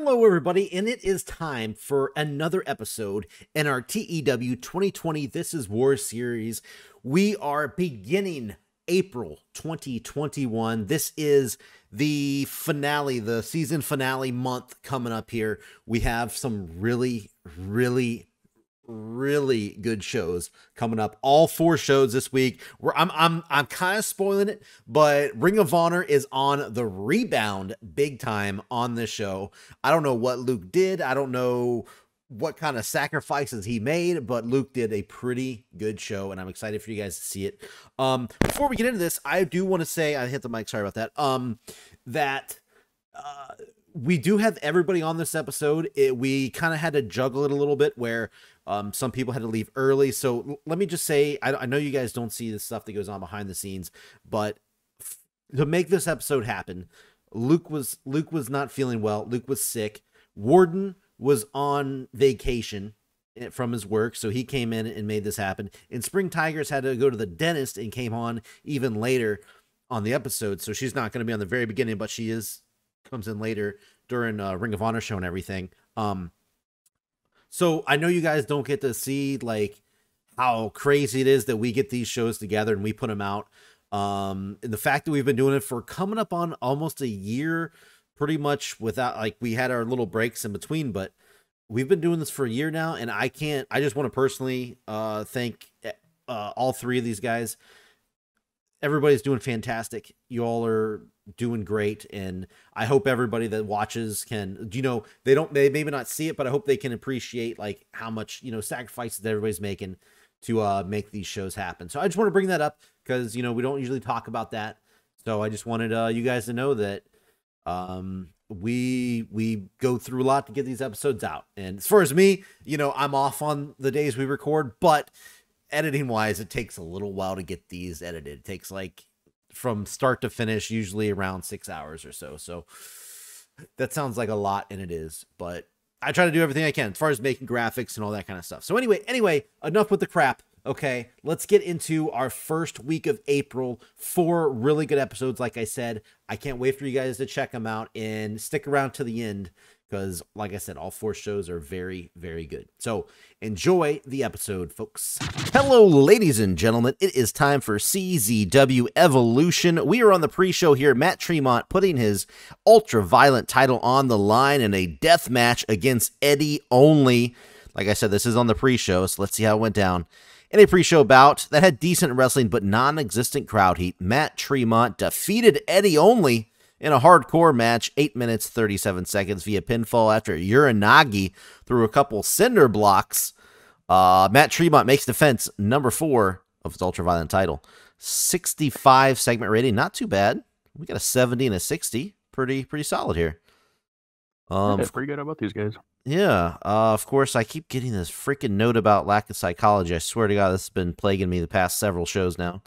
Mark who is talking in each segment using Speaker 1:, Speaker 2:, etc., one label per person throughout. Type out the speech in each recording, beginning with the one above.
Speaker 1: Hello, everybody, and it is time for another episode in our TEW 2020 This Is War series. We are beginning April 2021. This is the finale, the season finale month coming up here. We have some really good shows coming up. All 4 shows this week. I'm kind of spoiling it, but Ring of Honor is on the rebound big time on this show. I don't know what Luke did. I don't know what kind of sacrifices he made, but Luke did a pretty good show, and I'm excited for you guys to see it. Before we get into this, I do want to say, I hit the mic, sorry about that, we do have everybody on this episode. We kind of had to juggle it a little bit where some people had to leave early. So let me just say, I know you guys don't see the stuff that goes on behind the scenes, but to make this episode happen, Luke was not feeling well. Luke was sick. Warden was on vacation from his work, so he came in and made this happen. And Spring Tigress had to go to the dentist and came on even later on the episode. So she's not going to be on the very beginning, but she comes in later during Ring of Honor show and everything. So I know you guys don't get to see like how crazy it is that we get these shows together and we put them out. And the fact that we've been doing it for coming up on almost a year, pretty much without, like, we had our little breaks in between, but we've been doing this for a year now. And I just want to personally thank all 3 of these guys. Everybody's doing fantastic. You all are doing great, and I hope everybody that watches can, they maybe not see it, but I hope they can appreciate like how much sacrifices everybody's making to make these shows happen. So I just want to bring that up because we don't usually talk about that. So I just wanted you guys to know that we go through a lot to get these episodes out. And as far as me, I'm off on the days we record, but editing wise, it takes a little while to get these edited. It takes like from start to finish, usually around 6 hours or so. So that sounds like a lot, and it is, but I try to do everything I can as far as making graphics and all that kind of stuff. So anyway, enough with the crap. Okay, let's get into our first week of April. 4 really good episodes. Like I said, I can't wait for you guys to check them out and stick around to the end, because like I said, all 4 shows are very good. So enjoy the episode, folks. Hello, ladies and gentlemen. It is time for CZW Evolution. We are on the pre-show here. Matt Tremont putting his ultra-violent title on the line in a death match against Eddie Only. Like I said, this is on the pre-show, so let's see how it went down. In a pre-show bout that had decent wrestling but non-existent crowd heat, Matt Tremont defeated Eddie Only in a hardcore match, 8 minutes, 37 seconds via pinfall after Uranagi threw a couple cinder blocks. Matt Tremont makes defense number 4 of his ultraviolent title. 65 segment rating, not too bad. We got a 70 and a 60. Pretty solid here.
Speaker 2: That's pretty good about these guys.
Speaker 1: Yeah. Of course, I keep getting this freaking note about lack of psychology. I swear to God, this has been plaguing me the past several shows now.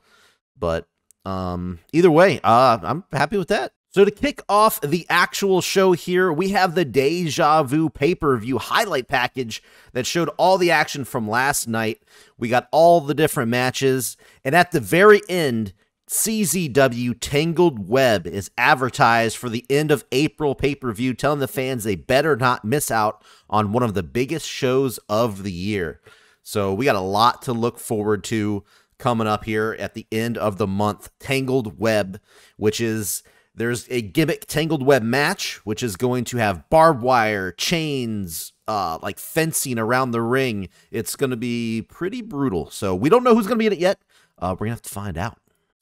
Speaker 1: But either way, I'm happy with that. So to kick off the actual show here, we have the Deja Vu pay-per-view highlight package that showed all the action from last night. We got all the different matches, and at the very end, CZW Tangled Web is advertised for the end of April pay-per-view, telling the fans they better not miss out on one of the biggest shows of the year. So we got a lot to look forward to coming up here at the end of the month. Tangled Web, which is... There's a gimmick Tangled Web match, which is going to have barbed wire, chains, like fencing around the ring. It's going to be pretty brutal. So we don't know who's going to be in it yet. We're going to have to find out.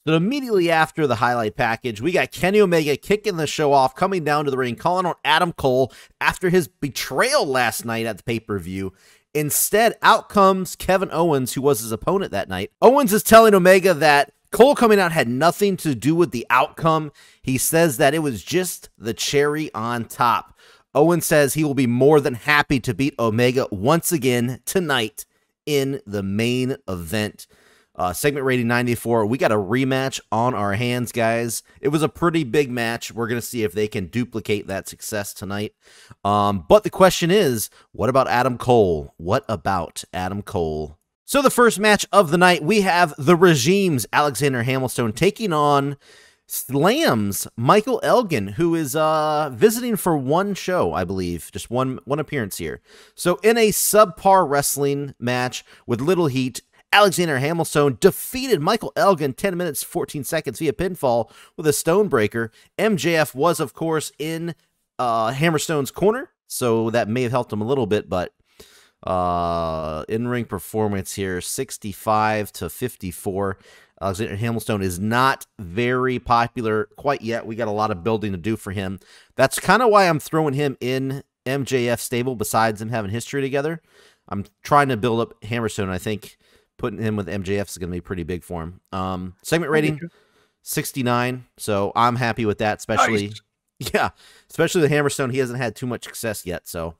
Speaker 1: So immediately after the highlight package, we got Kenny Omega kicking the show off, coming down to the ring, calling on Adam Cole after his betrayal last night at the pay-per-view. Instead, out comes Kevin Owens, who was his opponent that night. Owens is telling Omega that Cole coming out had nothing to do with the outcome. He says that it was just the cherry on top. Owens says he will be more than happy to beat Omega once again tonight in the main event. Segment rating 94. We got a rematch on our hands, guys. It was a pretty big match. We're going to see if they can duplicate that success tonight. But the question is, what about Adam Cole? What about Adam Cole? So the first match of the night, we have the Regime's Alexander Hamilton taking on slams Michael Elgin, who is visiting for one show, I believe, just one appearance here. So in a subpar wrestling match with little heat, Alexander Hamilton defeated Michael Elgin 10 minutes 14 seconds via pinfall with a Stonebreaker. MJF was, of course, in Hammerstone's corner, so that may have helped him a little bit, but in-ring performance here, 65-54. Alexander Hamilton is not very popular quite yet. We got a lot of building to do for him. That's kind of why I'm throwing him in MJF stable, besides them having history together. I'm trying to build up Hammerstone. I think putting him with MJF is going to be pretty big for him. Segment rating, 69. So I'm happy with that, especially, nice. Especially the Hammerstone. He hasn't had too much success yet. So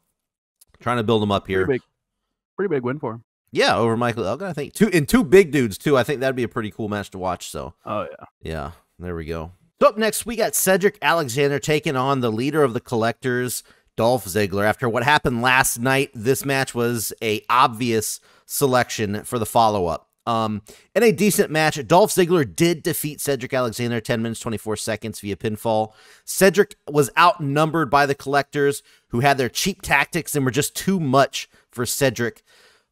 Speaker 1: trying to build him up here.
Speaker 2: Pretty big win for him.
Speaker 1: Yeah, over Michael Elgin, I think. Two big dudes, too. I think that'd be a pretty cool match to watch. So, yeah, there we go. So up next, we got Cedric Alexander taking on the leader of the Collectors, Dolph Ziggler. After what happened last night, this match was a obvious selection for the follow-up. In a decent match, Dolph Ziggler did defeat Cedric Alexander 10 minutes 24 seconds via pinfall. Cedric was outnumbered by the Collectors, who had their cheap tactics and were just too much for Cedric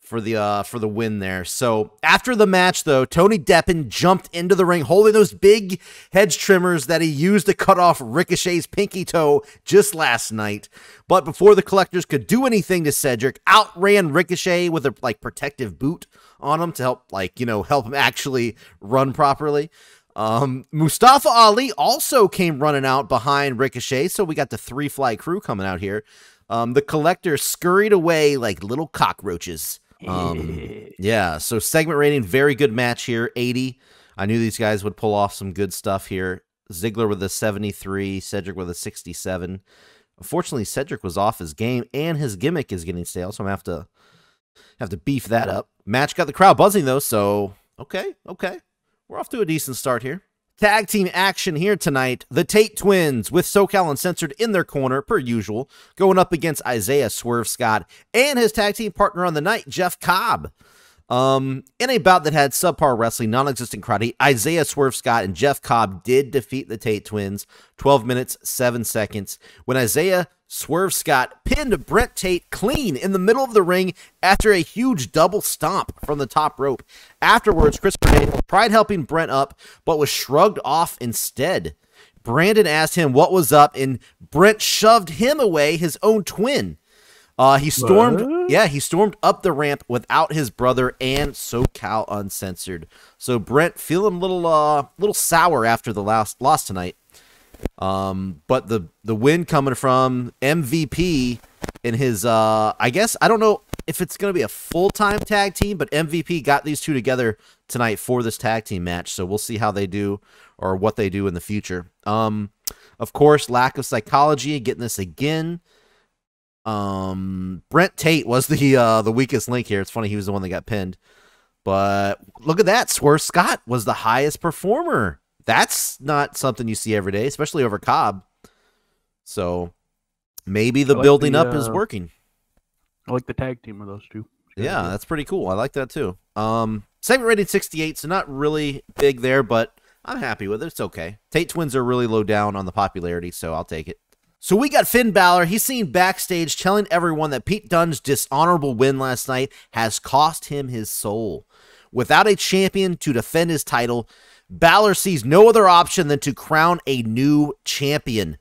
Speaker 1: for the win there. So after the match, though, Tony Deppen jumped into the ring holding those big hedge trimmers that he used to cut off Ricochet's pinky toe just last night. But before the Collectors could do anything to Cedric, outran Ricochet with a protective boot on him to help help him actually run properly. Mustafa Ali also came running out behind Ricochet, so we got the Three Fly Crew coming out here. The Collectors scurried away like little cockroaches. So segment rating, very good match here, 80. I knew these guys would pull off some good stuff here. Ziggler with a 73, Cedric with a 67. Unfortunately, Cedric was off his game, and his gimmick is getting stale, so I'm gonna have to beef that up. Match got the crowd buzzing, though, so okay. We're off to a decent start here. Tag team action here tonight. The Tate Twins with SoCal Uncensored in their corner, per usual, going up against Isaiah Swerve Scott and his tag team partner on the night, Jeff Cobb. In a bout that had subpar wrestling, non-existent crowd, Isaiah Swerve Scott and Jeff Cobb did defeat the Tate Twins, 12 minutes, 7 seconds, when Isaiah Swerve Scott pinned Brent Tate clean in the middle of the ring after a huge double stomp from the top rope. Afterwards, Chris Bernard tried helping Brent up, but was shrugged off instead. Brandon asked him what was up, and Brent shoved him away, his own twin. He stormed up the ramp without his brother and SoCal Uncensored. So Brent feeling a little sour after the loss tonight. But the win coming from MVP in his I guess I don't know if it's going to be a full-time tag team, but MVP got these two together tonight for this tag team match. So we'll see how they do or what they do in the future. Of course, Lack of Psychology getting this again. Brent Tate was the weakest link here. It's funny he was the one that got pinned. But look at that. Swerve Scott was the highest performer. That's not something you see every day, especially over Cobb. So maybe the building up is working.
Speaker 2: I like the tag team of those two.
Speaker 1: Yeah, that's pretty cool. I like that too. Segment rating 68, so not really big there, but I'm happy with it. It's okay. Tate Twins are really low down on the popularity, so I'll take it. So we got Finn Balor. He's seen backstage telling everyone that Pete Dunne's dishonorable win last night has cost him his soul. Without a champion to defend his title, Balor sees no other option than to crown a new champion.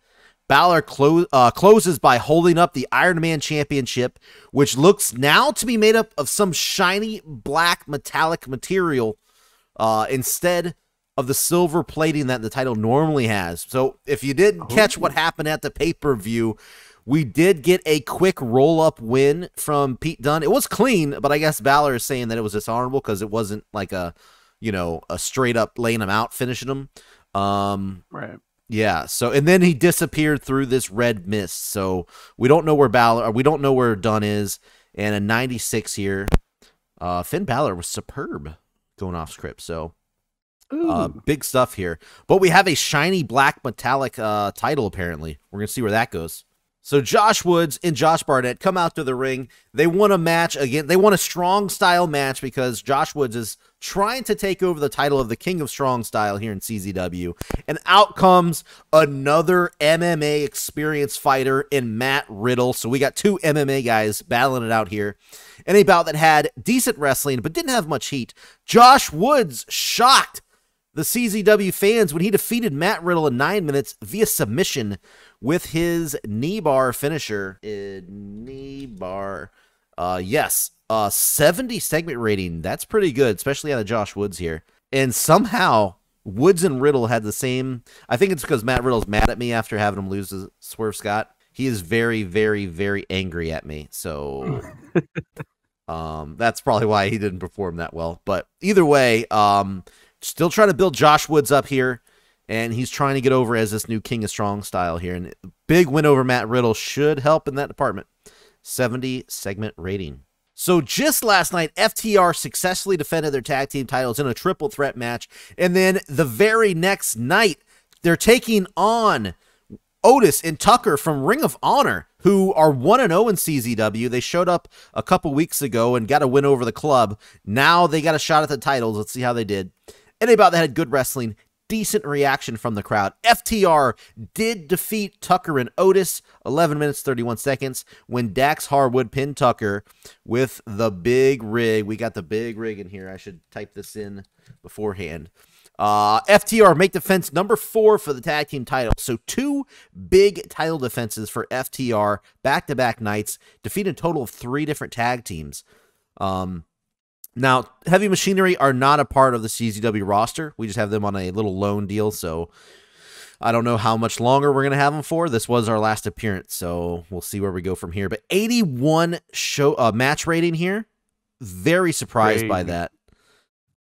Speaker 1: Balor closes by holding up the Iron Man Championship, which looks now to be made up of some shiny black metallic material instead of the silver plating that the title normally has. So if you didn't catch what happened at the pay-per-view, we did get a quick roll-up win from Pete Dunne. It was clean, but I guess Balor is saying that it was dishonorable because it wasn't like a straight-up laying him out, finishing him.
Speaker 2: Right.
Speaker 1: Yeah, so, and then he disappeared through this red mist, so we don't know where Dunne is, and a 96 here. Finn Balor was superb going off script, so big stuff here. But we have a shiny black metallic title, apparently. We're going to see where that goes. So Josh Woods and Josh Barnett come out to the ring. They won a match again. They won a strong style match because Josh Woods is trying to take over the title of the King of Strong Style here in CZW. And out comes another MMA experienced fighter in Matt Riddle. So we got two MMA guys battling it out here. In a bout that had decent wrestling but didn't have much heat. Josh Woods shocked the CZW fans when he defeated Matt Riddle in 9 minutes via submission with his knee bar finisher. Yes, 70 segment rating. That's pretty good, especially out of Josh Woods here. And somehow Woods and Riddle had the same. I think it's because Matt Riddle's mad at me after having him lose to Swerve Scott. He is very, very, very angry at me. So that's probably why he didn't perform that well. But either way, still trying to build Josh Woods up here, and he's trying to get over as this new King of Strong Style here. And big win over Matt Riddle should help in that department. 70 segment rating. So just last night, FTR successfully defended their tag team titles in a triple threat match. And then the very next night, they're taking on Otis and Tucker from Ring of Honor, who are 1-0 in CZW. They showed up a couple weeks ago and got a win over the club. Now they got a shot at the titles. Let's see how they did. And about that had good wrestling, decent reaction from the crowd. FTR did defeat Tucker and Otis, 11 minutes, 31 seconds, when Dax Harwood pinned Tucker with the big rig. We got the big rig in here. I should type this in beforehand. FTR make defense number 4 for the tag team title. So 2 big title defenses for FTR, back-to-back nights, defeated a total of 3 different tag teams. Now, Heavy Machinery are not a part of the CZW roster. We just have them on a little loan deal, so I don't know how much longer we're going to have them for. This was our last appearance, so we'll see where we go from here. But 81 match rating here. Very surprised by that.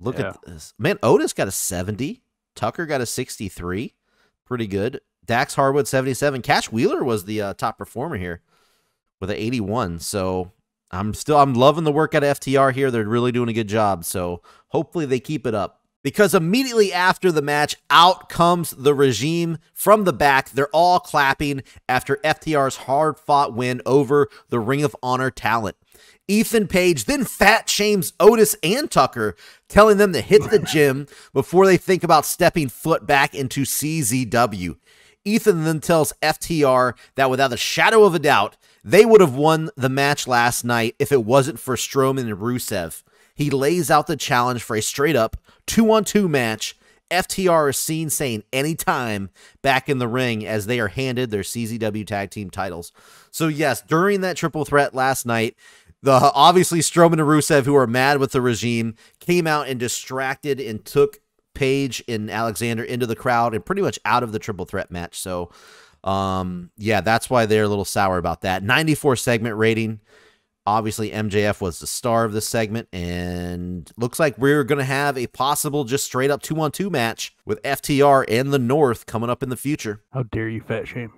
Speaker 1: Look at this. Man, Otis got a 70. Tucker got a 63. Pretty good. Dax Harwood, 77. Cash Wheeler was the top performer here with an 81. So I'm loving the work out of FTR here. They're really doing a good job. So hopefully they keep it up. Because immediately after the match, out comes the regime from the back. They're all clapping after FTR's hard-fought win over the Ring of Honor talent. Ethan Page then fat shames Otis and Tucker, telling them to hit the gym before they think about stepping foot back into CZW. Ethan then tells FTR that without a shadow of a doubt, they would have won the match last night if it wasn't for Strowman and Rusev. He lays out the challenge for a straight-up 2-on-2 match. FTR is seen saying anytime back in the ring as they are handed their CZW tag team titles. So yes, during that triple threat last night, obviously Strowman and Rusev, who are mad with the regime, came out and distracted and took Page and Alexander into the crowd and pretty much out of the triple threat match. So yeah, that's why they're a little sour about that. 94 segment rating. Obviously, MJF was the star of this segment, and looks like we're going to have a possible just straight-up 2-on-2 match with FTR and the North coming up in the future.
Speaker 2: How dare you fat shame?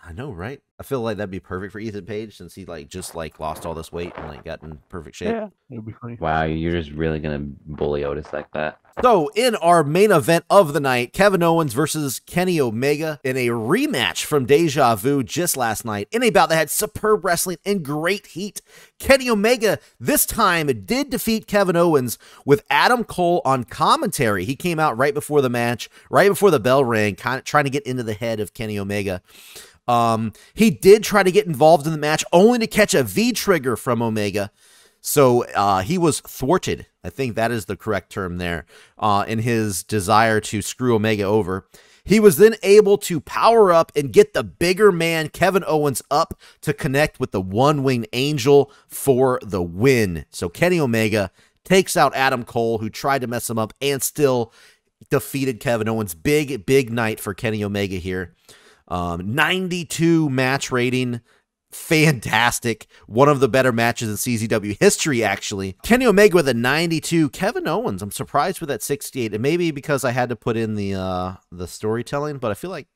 Speaker 1: I know, right? I feel like that'd be perfect for Ethan Page since he just lost all this weight and got in perfect shape.
Speaker 2: Yeah, it would be funny.
Speaker 3: Wow, you're just really going to bully Otis like that.
Speaker 1: So, in our main event of the night, Kevin Owens versus Kenny Omega in a rematch from Deja Vu just last night in a bout that had superb wrestling and great heat. Kenny Omega this time did defeat Kevin Owens with Adam Cole on commentary. He came out right before the match, right before the bell rang, kind of trying to get into the head of Kenny Omega. He did try to get involved in the match only to catch a V-trigger from Omega. So he was thwarted. I think that is the correct term there, in his desire to screw Omega over. He was then able to power up and get the bigger man, Kevin Owens, up to connect with the one-winged angel for the win. So Kenny Omega takes out Adam Cole, who tried to mess him up and still defeated Kevin Owens. Big, big night for Kenny Omega here. 92 match rating. Fantastic. One of the better matches in CZW history, actually. Kenny Omega with a 92. Kevin Owens, I'm surprised with that 68. It may be because I had to put in the storytelling, but I feel like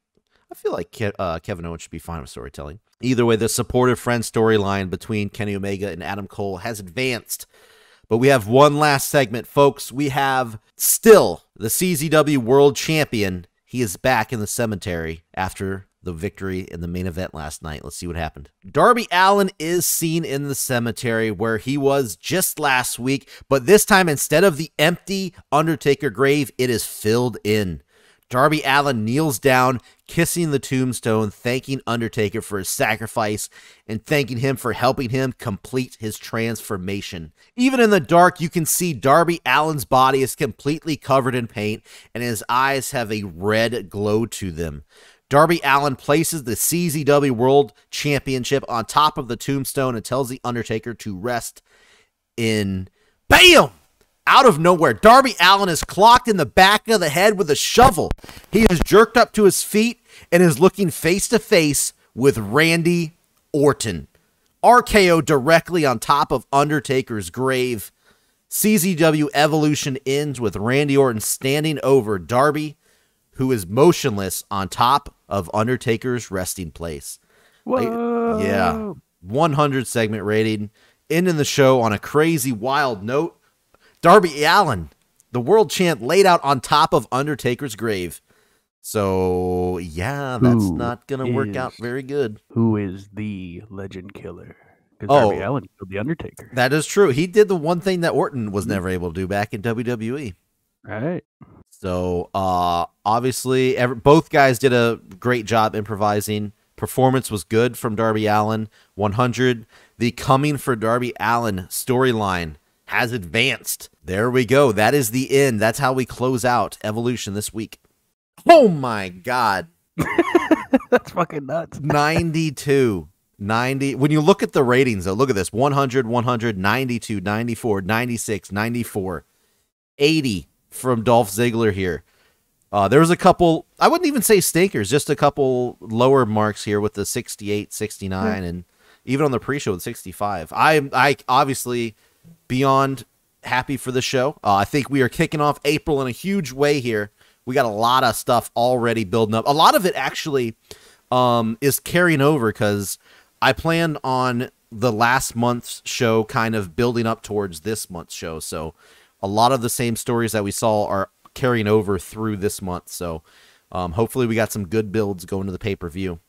Speaker 1: Kevin Owens should be fine with storytelling. Either way, the supportive friend storyline between Kenny Omega and Adam Cole has advanced. But we have one last segment, folks. We have still the CZW World Champion. He is back in the cemetery after the victory in the main event last night. Let's see what happened. Darby Allin is seen in the cemetery where he was just last week, but this time instead of the empty Undertaker grave, it is filled in. Darby Allin kneels down, kissing the tombstone, thanking Undertaker for his sacrifice and thanking him for helping him complete his transformation. Even in the dark, you can see Darby Allin's body is completely covered in paint and his eyes have a red glow to them. Darby Allin places the CZW World Championship on top of the tombstone and tells The Undertaker to rest in... BAM! Out of nowhere, Darby Allin is clocked in the back of the head with a shovel. He is jerked up to his feet and is looking face to face with Randy Orton. RKO directly on top of Undertaker's grave. CZW Evolution ends with Randy Orton standing over Darby, who is motionless on top of Undertaker's resting place.
Speaker 2: Whoa.
Speaker 1: Yeah. 100 segment rating. Ending the show on a crazy, wild note. Darby Allin, the world champ, laid out on top of Undertaker's grave. So, yeah, that's not going to work out very good.
Speaker 2: Who is the legend killer? Because Darby Allin killed The Undertaker.
Speaker 1: That is true. He did the one thing that Orton was never able to do back in WWE.
Speaker 2: Right.
Speaker 1: So, obviously, both guys did a great job improvising. Performance was good from Darby Allin. 100. The Coming for Darby Allin storyline has advanced. There we go. That is the end. That's how we close out Evolution this week. Oh, my God.
Speaker 2: That's fucking nuts.
Speaker 1: 92. 90. When you look at the ratings, though, look at this. 100, 100, 92, 94, 96, 94, 80. From Dolph Ziggler here. There was a couple, I wouldn't even say stinkers, just a couple lower marks here with the 68, 69, and even on the pre-show with 65. I obviously beyond happy for the show. I think we are kicking off April in a huge way here. We got a lot of stuff already building up. A lot of it actually is carrying over because I planned on the last month's show kind of building up towards this month's show. So a lot of the same stories that we saw are carrying over through this month. So hopefully we got some good builds going to the pay-per-view.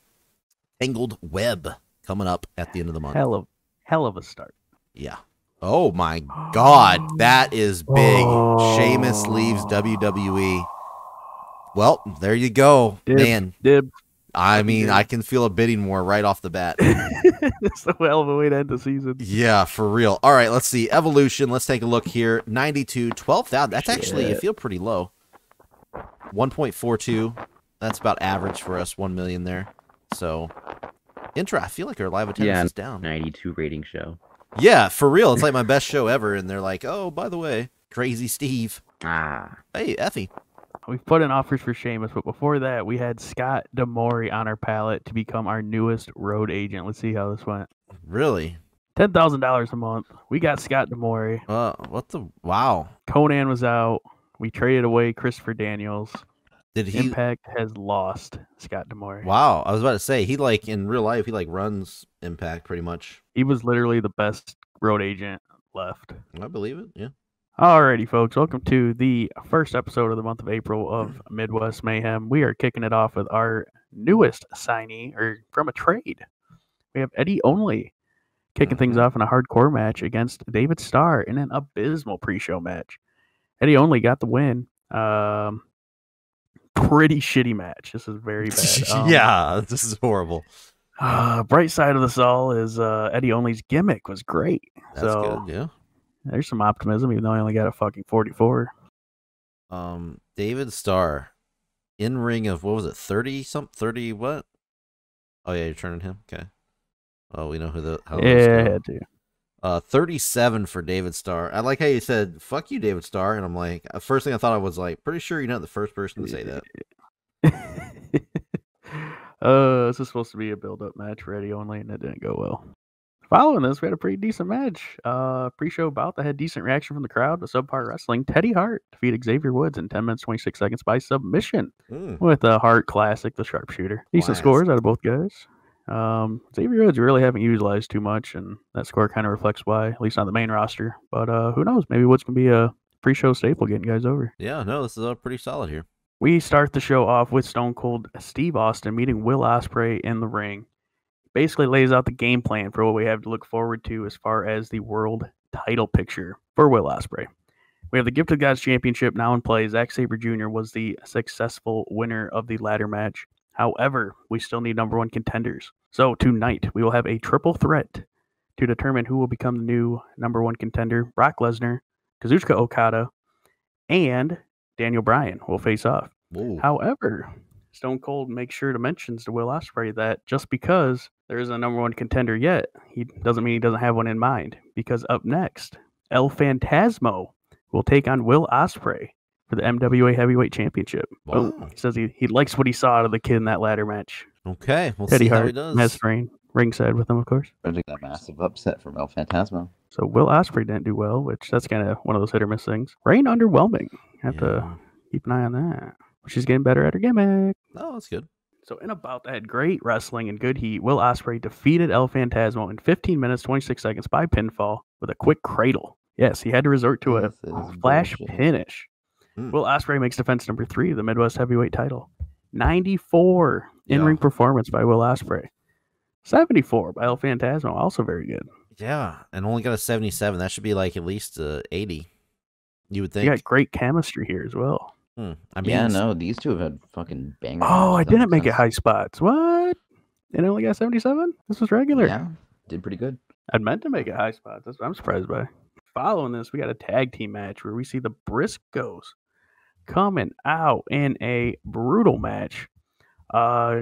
Speaker 1: Tangled Web coming up at the end of the month.
Speaker 2: Hell of a start.
Speaker 1: Yeah. Oh my God. That is big. Sheamus leaves WWE. Well, there you go. Man. I mean, I can feel a bidding war right off the bat.
Speaker 2: It's a hell of a way to end the season.
Speaker 1: Yeah, for real. All right, let's see. Evolution, let's take a look here. 92, 12,000. That's actually, you feel pretty low. 1.42. That's about average for us. 1 million there. So, I feel like our live attendance is down.
Speaker 3: 92 rating show.
Speaker 1: Yeah, for real. It's like my best show ever. And they're like, oh, by the way, Crazy Steve. Hey, Effie.
Speaker 2: We've put in offers for Sheamus, but before that, we had Scott D'Amore on our palette to become our newest road agent. Let's see how this went.
Speaker 1: Really?
Speaker 2: $10,000 a month. We got Scott D'Amore.
Speaker 1: Wow.
Speaker 2: Conan was out. We traded away Christopher Daniels.
Speaker 1: Did he?
Speaker 2: Impact has lost Scott D'Amore.
Speaker 1: Wow. I was about to say, he in real life, he runs Impact pretty much.
Speaker 2: He was literally the best road agent left.
Speaker 1: I believe it, yeah.
Speaker 2: Alrighty, folks. Welcome to the first episode of the month of April of Midwest Mayhem. We are kicking it off with our newest signee, from a trade. We have Eddie Only kicking things off in a hardcore match against David Starr in an abysmal pre-show match. Eddie Only got the win. Pretty shitty match. This is very bad.
Speaker 1: Yeah, this is horrible.
Speaker 2: Bright side of this all is Eddie Only's gimmick was great.
Speaker 1: That's good, yeah.
Speaker 2: There's some optimism, even though I only got a fucking 44.
Speaker 1: David Starr, in ring of, what was it, 30 what? Oh, yeah, you're turning him? Okay. Oh, we know how
Speaker 2: I had to.
Speaker 1: 37 for David Starr. I like how you said, fuck you, David Starr. And I'm like, first thing I thought I was like, pretty sure you're not the first person to say that.
Speaker 2: This is supposed to be a build-up match for Eddie Only, and it didn't go well. Following this, we had a pretty decent match. Pre-show bout that had decent reaction from the crowd. The Subpar Wrestling, Teddy Hart defeated Xavier Woods in 10 minutes, 26 seconds by submission with a Hart classic, the Sharpshooter. Decent scores out of both guys. Xavier Woods really haven't utilized too much, and that score kind of reflects why, at least on the main roster. But who knows? Maybe Woods can be a pre-show staple getting guys over.
Speaker 1: Yeah, no, this is pretty solid here.
Speaker 2: We start the show off with Stone Cold Steve Austin meeting Will Ospreay in the ring. Basically lays out the game plan for what we have to look forward to as far as the world title picture for Will Ospreay. We have the Gift of Gods Championship now in play. Zack Sabre Jr. was the successful winner of the ladder match. However, we still need number one contenders. So tonight, we will have a triple threat to determine who will become the new number one contender. Brock Lesnar, Kazuchika Okada, and Daniel Bryan will face off.
Speaker 1: Whoa.
Speaker 2: However, Stone Cold makes sure to mention to Will Ospreay that just because there isn't a number one contender yet, he doesn't mean he doesn't have one in mind. Because up next, El Phantasmo will take on Will Ospreay for the MWA Heavyweight Championship.
Speaker 1: Wow.
Speaker 2: He says he likes what he saw out of the kid in that ladder match.
Speaker 1: Okay, we'll
Speaker 2: Teddy
Speaker 1: see how
Speaker 2: Hart
Speaker 1: he does.
Speaker 2: has ringside with him, of course.
Speaker 3: That massive upset from El Phantasmo.
Speaker 2: So Will Ospreay didn't do well, which that's kind of one of those hit or miss things. Reign underwhelming. Have to keep an eye on that. She's getting better at her gimmick.
Speaker 1: Oh, that's good.
Speaker 2: So in about that, great wrestling and good heat, Will Ospreay defeated El Phantasmo in 15 minutes, 26 seconds by pinfall with a quick cradle. Yes, he had to resort to a flash finish. Will Ospreay makes defense number 3 of the Midwest Heavyweight title. 94 in-ring performance by Will Ospreay. 74 by El Phantasmo, also very good.
Speaker 1: Yeah, and only got a 77. That should be like at least 80. You would think.
Speaker 2: You got great chemistry here as well.
Speaker 1: I mean,
Speaker 3: these two have had fucking bangers.
Speaker 2: Oh, I didn't make it high spots. What? And it only got 77? This was regular.
Speaker 3: Yeah, did pretty good.
Speaker 2: I'd meant to make it high spots. That's what I'm surprised by. Following this, we got a tag team match where we see the Briscoes coming out in a brutal match.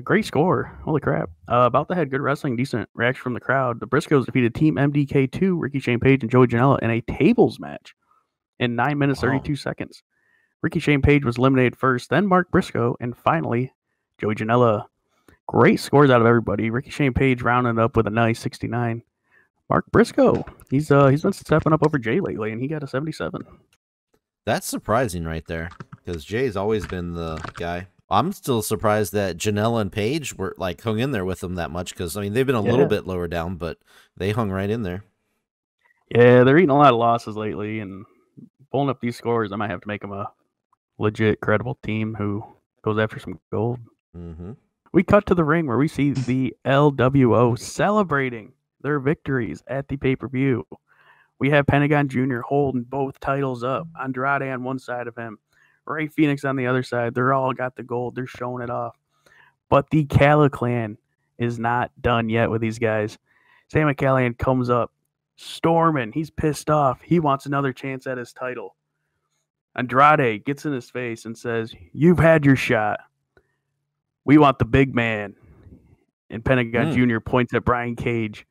Speaker 2: Great score. Holy crap. About the head, good wrestling, decent reaction from the crowd. The Briscoes defeated Team MDK2, Ricky Shane Page and Joey Janela in a tables match in 9 minutes, 32 seconds. Ricky Shane Page was eliminated first, then Mark Briscoe, and finally Joey Janela. Great scores out of everybody. Ricky Shane Page rounded up with a nice 69. Mark Briscoe, he's been stepping up over Jay lately, and he got a 77.
Speaker 1: That's surprising right there, because Jay's always been the guy. I'm still surprised that Janela and Page were like hung in there with them that much, because I mean they've been a little bit lower down, but they hung right in there.
Speaker 2: Yeah, they're eating a lot of losses lately, and pulling up these scores, I might have to make them a legit, credible team who goes after some gold. We cut to the ring where we see the LWO celebrating their victories at the pay-per-view. We have Pentagon Jr. holding both titles up. Andrade on one side of him, Ray Phoenix on the other side. They're all got the gold. They're showing it off. But the Calla Clan is not done yet with these guys. Sami Callihan comes up, storming. He's pissed off. He wants another chance at his title. Andrade gets in his face and says, "You've had your shot. We want the big man." And Pentagon Jr. points at Brian Cage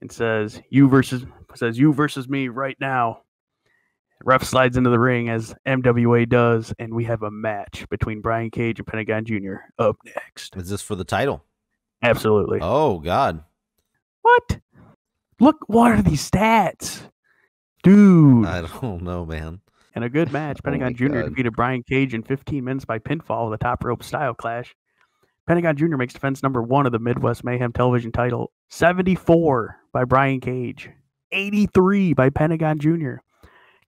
Speaker 2: and says, "You versus me right now." Ref slides into the ring as MWA does, and we have a match between Brian Cage and Pentagon Jr. up next.
Speaker 1: Is this for the title?
Speaker 2: Absolutely.
Speaker 1: Oh, God.
Speaker 2: What? Look, what are these stats? Dude.
Speaker 1: I don't know, man.
Speaker 2: And a good match. Pentagon Jr. defeated Brian Cage in 15 minutes by pinfall with a top rope style clash. Pentagon Jr. makes defense number 1 of the Midwest Mayhem television title. 74 by Brian Cage. 83 by Pentagon Jr.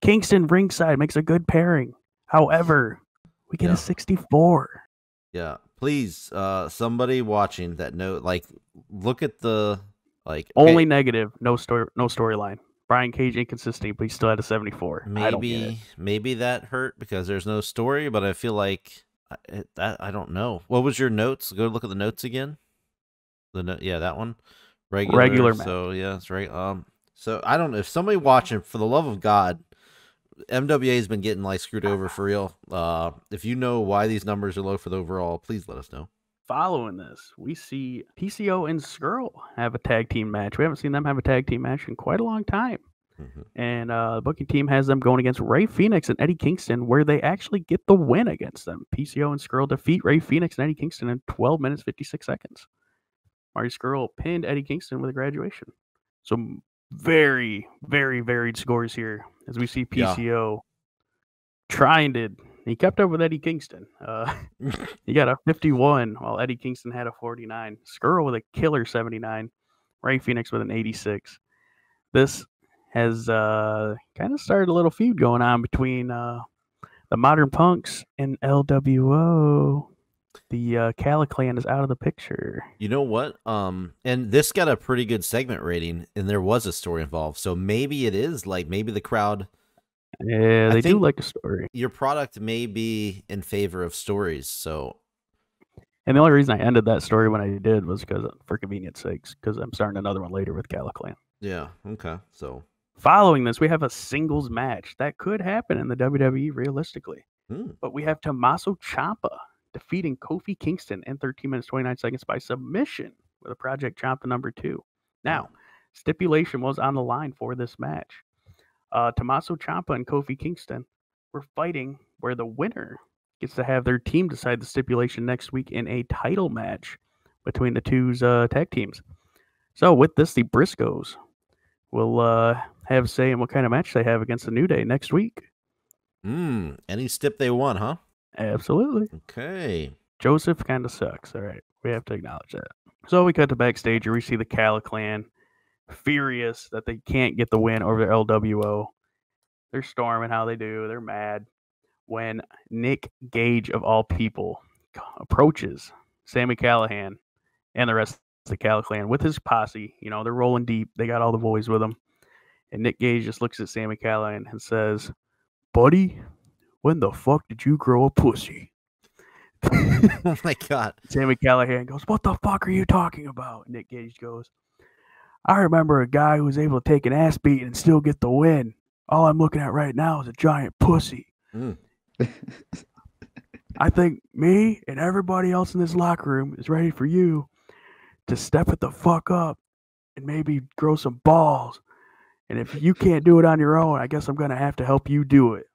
Speaker 2: Kingston ringside makes a good pairing. However, we get a 64.
Speaker 1: Yeah. Please, somebody watching that note, like, look at the, like...
Speaker 2: Only negative, no storyline. Brian Cage inconsistent, but he still had a 74.
Speaker 1: Maybe that hurt because there's no story, but I feel like I don't know. What was your notes? Go look at the notes again. That one. Regular match. So yeah, that's right. So I don't know if somebody watching, for the love of God, MWA has been getting like screwed over for real. If you know why these numbers are low for the overall, please let us know.
Speaker 2: Following this, we see PCO and Skrull have a tag team match. We haven't seen them have a tag team match in quite a long time. And the booking team has them going against Ray Phoenix and Eddie Kingston, where they actually get the win against them. PCO and Skrull defeat Ray Phoenix and Eddie Kingston in 12 minutes, 56 seconds. Marty Skrull pinned Eddie Kingston with a graduation. So very, very varied scores here as we see PCO trying to... He kept up with Eddie Kingston. He got a 51, while Eddie Kingston had a 49. Skrull with a killer 79. Ray Phoenix with an 86. This has kind of started a little feud going on between The Modern Punks and LWO. The Cala Clan is out of the picture.
Speaker 1: You know what? And this got a pretty good segment rating, and there was a story involved. So maybe it is like maybe the crowd.
Speaker 2: Yeah,
Speaker 1: I
Speaker 2: they do
Speaker 1: think
Speaker 2: like a story.
Speaker 1: Your product may be in favor of stories. So,
Speaker 2: And the only reason I ended that story when I did was because for convenience sakes, because I'm starting another one later with Cala Clan.
Speaker 1: yeah, okay. So,
Speaker 2: following this, we have a singles match that could happen in the WWE realistically.
Speaker 1: hmm.
Speaker 2: But we have Tommaso Ciampa defeating Kofi Kingston in 13 minutes 29 seconds by submission with a Project Ciampa number 2. Now, stipulation was on the line for this match. Tommaso Ciampa and Kofi Kingston were fighting where the winner gets to have their team decide the stipulation next week in a title match between the two tag teams. So with this, the Briscoes will have say in what kind of match they have against the New Day next week.
Speaker 1: Any stip they want, huh?
Speaker 2: Absolutely.
Speaker 1: Okay.
Speaker 2: Joseph kind of sucks. All right. We have to acknowledge that. So we cut to backstage where we see the Cala Clan furious that they can't get the win over the LWO. They're storming how they do. They're mad when Nick Gage, of all people, approaches Sami Callihan and the rest of the Cala Clan with his posse. You know, they're rolling deep. They got all the boys with them. And Nick Gage just looks at Sami Callihan and says, "Buddy, when the fuck did you grow a pussy?"
Speaker 1: Oh my God.
Speaker 2: Sami Callihan goes, "What the fuck are you talking about?" Nick Gage goes, "I remember a guy who was able to take an ass beating and still get the win. All I'm looking at right now is a giant pussy. I think me and everybody else in this locker room is ready for you to step it the fuck up and maybe grow some balls. And if you can't do it on your own, I guess I'm going to have to help you do it."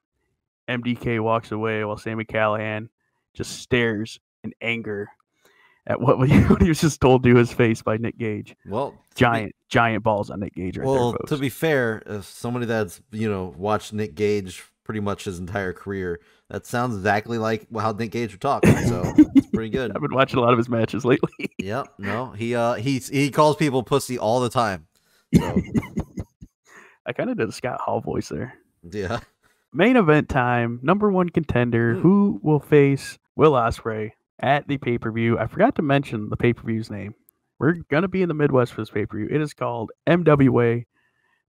Speaker 2: MDK walks away while Sami Callihan just stares in anger at what he was just told to his face by Nick Gage.
Speaker 1: Well,
Speaker 2: giant balls on Nick Gage right there, folks.
Speaker 1: To be fair, as somebody that's, watched Nick Gage pretty much his entire career, that sounds exactly like how Nick Gage would talk. So it's pretty good.
Speaker 2: I've been watching a lot of his matches lately.
Speaker 1: Yep. No, he calls people pussy all the time. So.
Speaker 2: I kind of did a Scott Hall voice there.
Speaker 1: Yeah.
Speaker 2: Main event time. Number 1 contender who will face Will Ospreay at the pay-per-view. I forgot to mention the pay-per-view's name. We're going to be in the Midwest for this pay-per-view. It is called MWA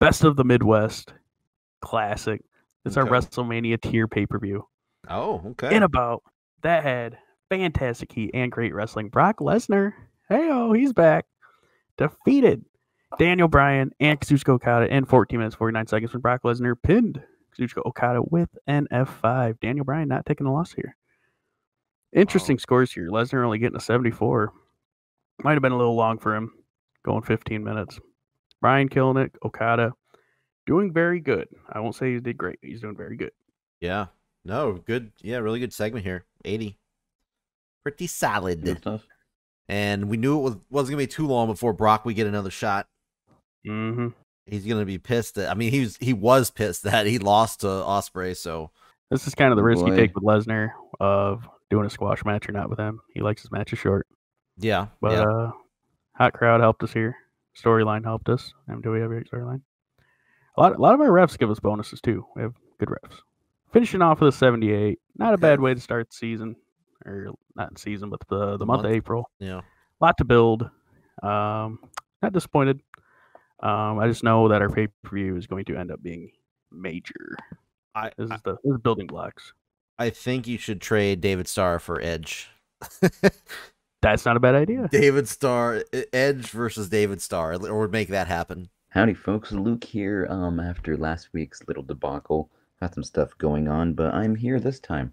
Speaker 2: Best of the Midwest Classic. It's our WrestleMania tier pay-per-view.
Speaker 1: Oh, okay.
Speaker 2: In about that had fantastic heat and great wrestling. Brock Lesnar, he's back. Defeated Daniel Bryan and Kazuchika Okada in 14 minutes 49 seconds when Brock Lesnar pinned Kazuchika Okada with an F5. Daniel Bryan not taking a loss here. Interesting scores here. Lesnar only getting a 74. Might have been a little long for him, going 15 minutes. Bryan killing it. Okada doing very good. I won't say he did great. He's doing very good.
Speaker 1: Yeah. No, good. Yeah, really good segment here. 80. Pretty solid.
Speaker 3: Good stuff.
Speaker 1: And we knew it wasn't going to be too long before Brock would get another shot.
Speaker 2: Mm-hmm.
Speaker 1: He's going to be pissed. He was pissed that he lost to Ospreay. So
Speaker 2: this is kind of the risk you take with Lesnar of doing a squash match or not with him. He likes his matches short.
Speaker 1: Yeah.
Speaker 2: But hot crowd helped us here. Storyline helped us. Do we have a storyline? A lot of our refs give us bonuses too. We have good refs. Finishing off with a 78. Not a bad way to start the season. Or not season, but the month of April.
Speaker 1: Yeah.
Speaker 2: A lot to build. Not disappointed. I just know that our pay-per-view is going to end up being major. This is building blocks.
Speaker 1: I think you should trade David Starr for Edge.
Speaker 2: That's not a bad idea.
Speaker 1: Edge versus David Starr, or make that happen.
Speaker 3: Howdy, folks. Luke here. After last week's little debacle, had some stuff going on, but I'm here this time.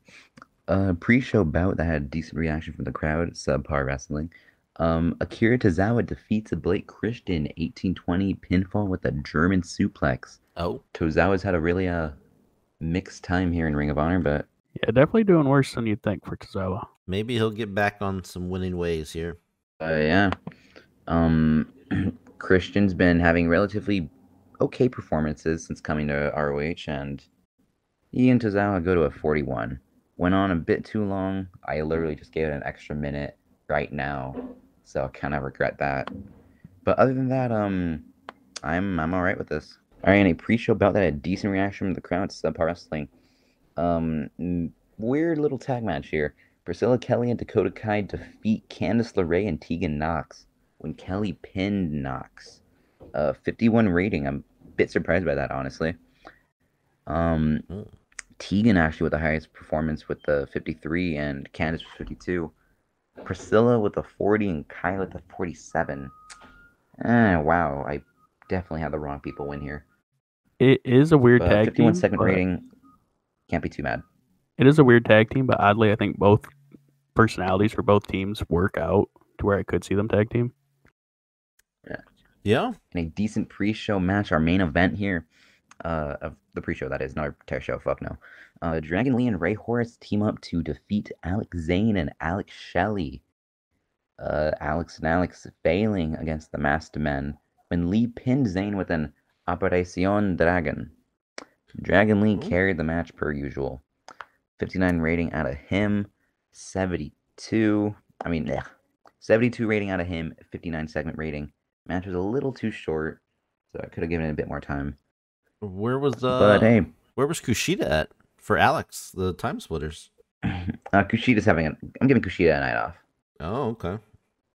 Speaker 3: Pre-show bout that had decent reaction from the crowd. Subpar wrestling. Akira Tozawa defeats Blake Christian 1820 pinfall with a German suplex.
Speaker 1: Oh.
Speaker 3: Tozawa's had a really mixed time here in Ring of Honor, but
Speaker 2: yeah, definitely doing worse than you'd think for Tozawa.
Speaker 1: Maybe he'll get back on some winning ways here.
Speaker 3: Yeah. Christian's been having relatively okay performances since coming to ROH, and he and Tozawa go to a 41. Went on a bit too long. I literally just gave it an extra minute right now, so I kind of regret that. But other than that, I'm all right with this. All right, and a pre-show bout that had decent reaction from the crowd. Subpar wrestling. Weird little tag match here. Priscilla Kelly and Dakota Kai defeat Candice LeRae and Tegan Knox when Kelly pinned Knox. 51 rating. I'm a bit surprised by that, honestly. Tegan actually with the highest performance with the 53 and Candice with 52. Priscilla with the 40 and Kai with the 47. Wow, I definitely had the wrong people win here.
Speaker 2: It is a weird tag
Speaker 3: 51
Speaker 2: team.
Speaker 3: second rating. Can't be too mad.
Speaker 2: It is a weird tag team, but oddly, I think both personalities for both teams work out to where I could see them tag team.
Speaker 1: Yeah.
Speaker 3: In a decent pre-show match, our main event here, of the pre-show, that is, not our entire show, fuck no. Dragon Lee and Ray Horace team up to defeat Alex Zane and Alex Shelley. Alex and Alex failing against the Masked Men when Lee pinned Zane with an Operacion Dragon. Dragon Lee carried the match per usual. 59 rating out of him, 72 rating out of him, 59 segment rating. Match was a little too short, so I could have given it a bit more time.
Speaker 1: Where was
Speaker 3: But hey,
Speaker 1: where was Kushida at for Alex, the time splitters?
Speaker 3: Kushida's I'm giving Kushida a night off.
Speaker 1: Oh, okay.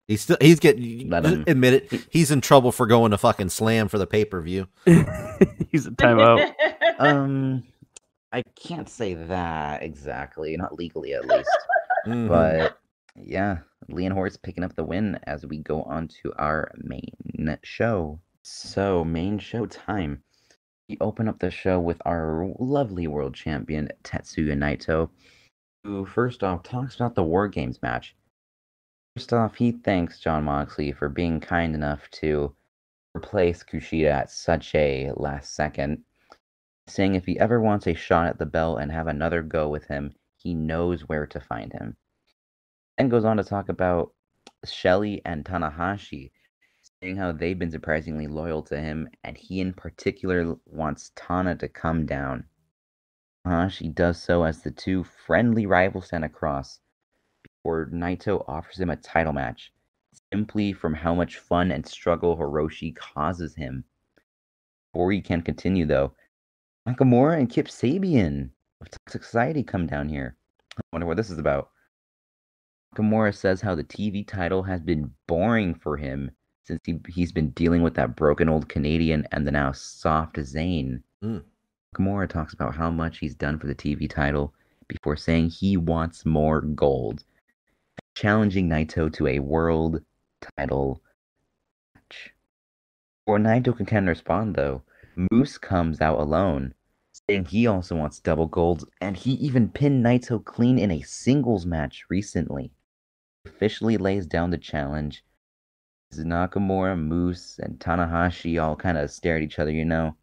Speaker 1: He's getting, admit it, he's in trouble for going to fucking Slam for the pay-per-view.
Speaker 2: He's a timeout.
Speaker 3: I can't say that exactly, not legally at least. But yeah, Lee and Horace picking up the win as we go on to our main show. So, main show time. We open up the show with our lovely world champion, Tetsuya Naito, who first off talks about the War Games match. First off, he thanks Jon Moxley for being kind enough to replace Kushida at such a last second, saying if he ever wants a shot at the belt and have another go with him, he knows where to find him. And goes on to talk about Shelley and Tanahashi, saying how they've been surprisingly loyal to him, and he in particular wants Tana to come down. Tanahashi does so as the two friendly rivals stand across, before Naito offers him a title match, simply from how much fun and struggle Hiroshi causes him. Before he can continue, though, Nakamura and Kip Sabian of Toxic Society come down here. I wonder what this is about. Nakamura says how the TV title has been boring for him since he's been dealing with that broken old Canadian and the now soft Zayn. Nakamura talks about how much he's done for the TV title before saying he wants more gold, challenging Naito to a world title match. Before Naito can respond, though, Moose comes out alone, saying he also wants double gold, and he even pinned Naito clean in a singles match recently. Officially lays down the challenge. Nakamura, Moose, and Tanahashi all kind of stare at each other, you know.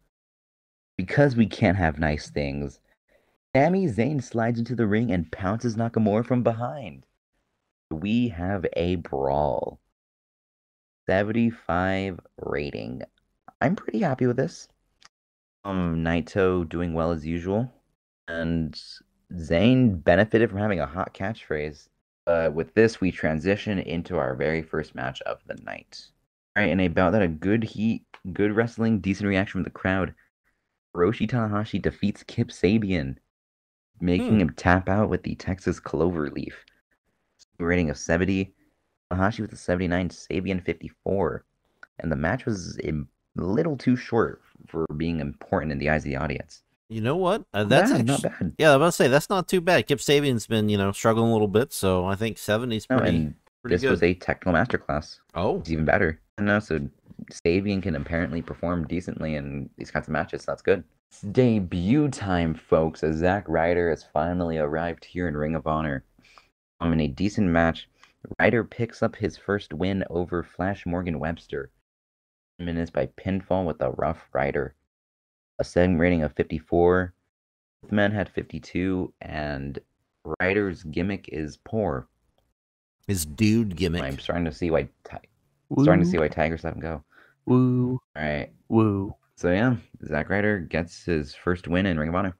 Speaker 3: Because we can't have nice things, Sami Zayn slides into the ring and pounces Nakamura from behind. We have a brawl. 75 rating. I'm pretty happy with this. Naito doing well as usual, and Zayn benefited from having a hot catchphrase. With this, we transition into our very first match of the night. All right, in a bout that had good heat, good wrestling, decent reaction from the crowd, Hiroshi Tanahashi defeats Kip Sabian, making him tap out with the Texas Cloverleaf. Rating of 70, Tanahashi with a 79, Sabian 54. And the match was a little too short for being important in the eyes of the audience.
Speaker 1: You know what? That's
Speaker 3: not bad.
Speaker 1: Yeah, I was about to say, that's not too bad. Kip Sabian's been, struggling a little bit, so I think 70's pretty
Speaker 3: this
Speaker 1: good.
Speaker 3: Was a technical masterclass.
Speaker 1: Oh.
Speaker 3: It's even better. So Sabian can apparently perform decently in these kinds of matches, so that's good. It's debut time, folks, as Zack Ryder has finally arrived here in Ring of Honor. In a decent match, Ryder picks up his first win over Flash Morgan Webster. 10 minutes by pinfall with a Rough Rider. A segment rating of 54. Both men had 52, and Ryder's gimmick is poor.
Speaker 1: His dude gimmick.
Speaker 3: I'm starting to see why Tigress let him go.
Speaker 2: Woo.
Speaker 3: All right.
Speaker 2: Woo.
Speaker 3: So yeah, Zack Ryder gets his first win in Ring of Honor.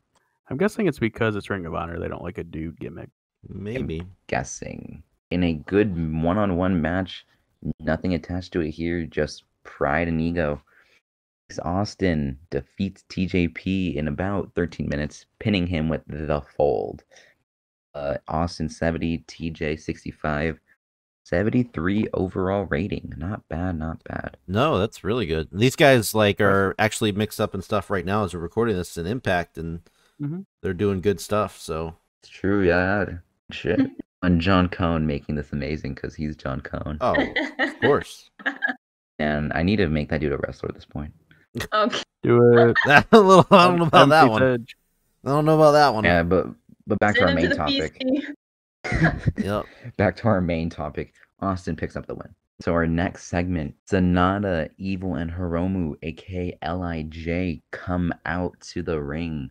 Speaker 2: I'm guessing it's because it's Ring of Honor. They don't like a dude gimmick.
Speaker 1: Maybe.
Speaker 3: I'm guessing. In a good one-on-one match, nothing attached to it here, just pride and ego. Austin defeats TJP in about 13 minutes, pinning him with the fold. Austin 70, TJ 65, 73 overall rating. Not bad, not bad.
Speaker 1: No, that's really good. These guys are actually mixed up and stuff right now as we're recording this in Impact, and they're doing good stuff. So
Speaker 3: it's true, yeah. Shit. And John Cone making this amazing because he's John Cone.
Speaker 1: Oh, of course.
Speaker 3: And I need to make that dude a wrestler at this point.
Speaker 4: Okay.
Speaker 2: Do it.
Speaker 1: I don't know about that one.
Speaker 2: Edge.
Speaker 1: I don't know about that one.
Speaker 3: Yeah, but back to our main topic.
Speaker 1: Yep.
Speaker 3: Back to our main topic. Austin picks up the win. So our next segment, Sonata, Evil, and Hiromu, aka LIJ, come out to the ring.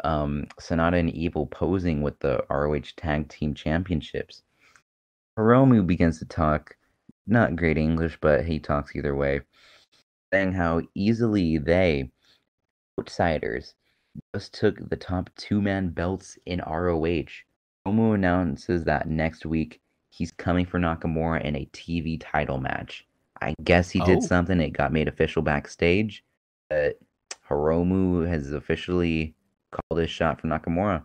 Speaker 3: Sonata and Evil posing with the ROH Tag Team Championships. Hiromu begins to talk, not great English, but he talks either way, saying how easily they, outsiders, just took the top 2-man belts in ROH. Hiromu announces that next week he's coming for Nakamura in a TV title match. I guess he did something. It got made official backstage. But Hiromu has officially called his shot for Nakamura.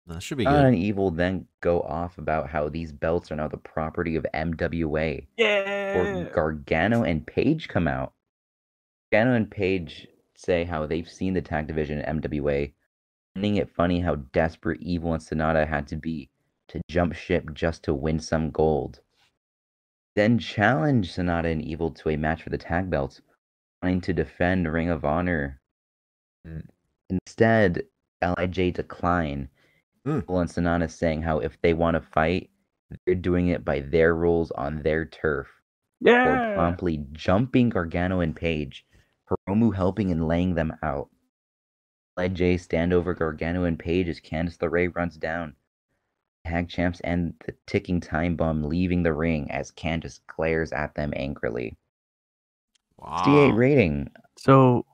Speaker 1: That should be good.
Speaker 3: And Evil then go off about how these belts are now the property of MWA.
Speaker 2: Yeah.
Speaker 3: Or Gargano and Page come out. Gargano and Page say how they've seen the tag division in MWA, finding it funny how desperate Evil and Sonata had to be to jump ship just to win some gold. Then challenge Sonata and Evil to a match for the tag belts, wanting to defend Ring of Honor. Instead, LIJ decline. Evil and Sonata saying how if they want to fight, they're doing it by their rules on their turf.
Speaker 2: Yeah.
Speaker 3: Or promptly jumping Gargano and Page, Hiromu helping and laying them out. LIJ stand over Gargano and Page as Candice LeRae runs down. Tag champs and the ticking time bomb leaving the ring as Candice glares at them angrily.
Speaker 1: Wow.
Speaker 3: 68 rating.
Speaker 2: So,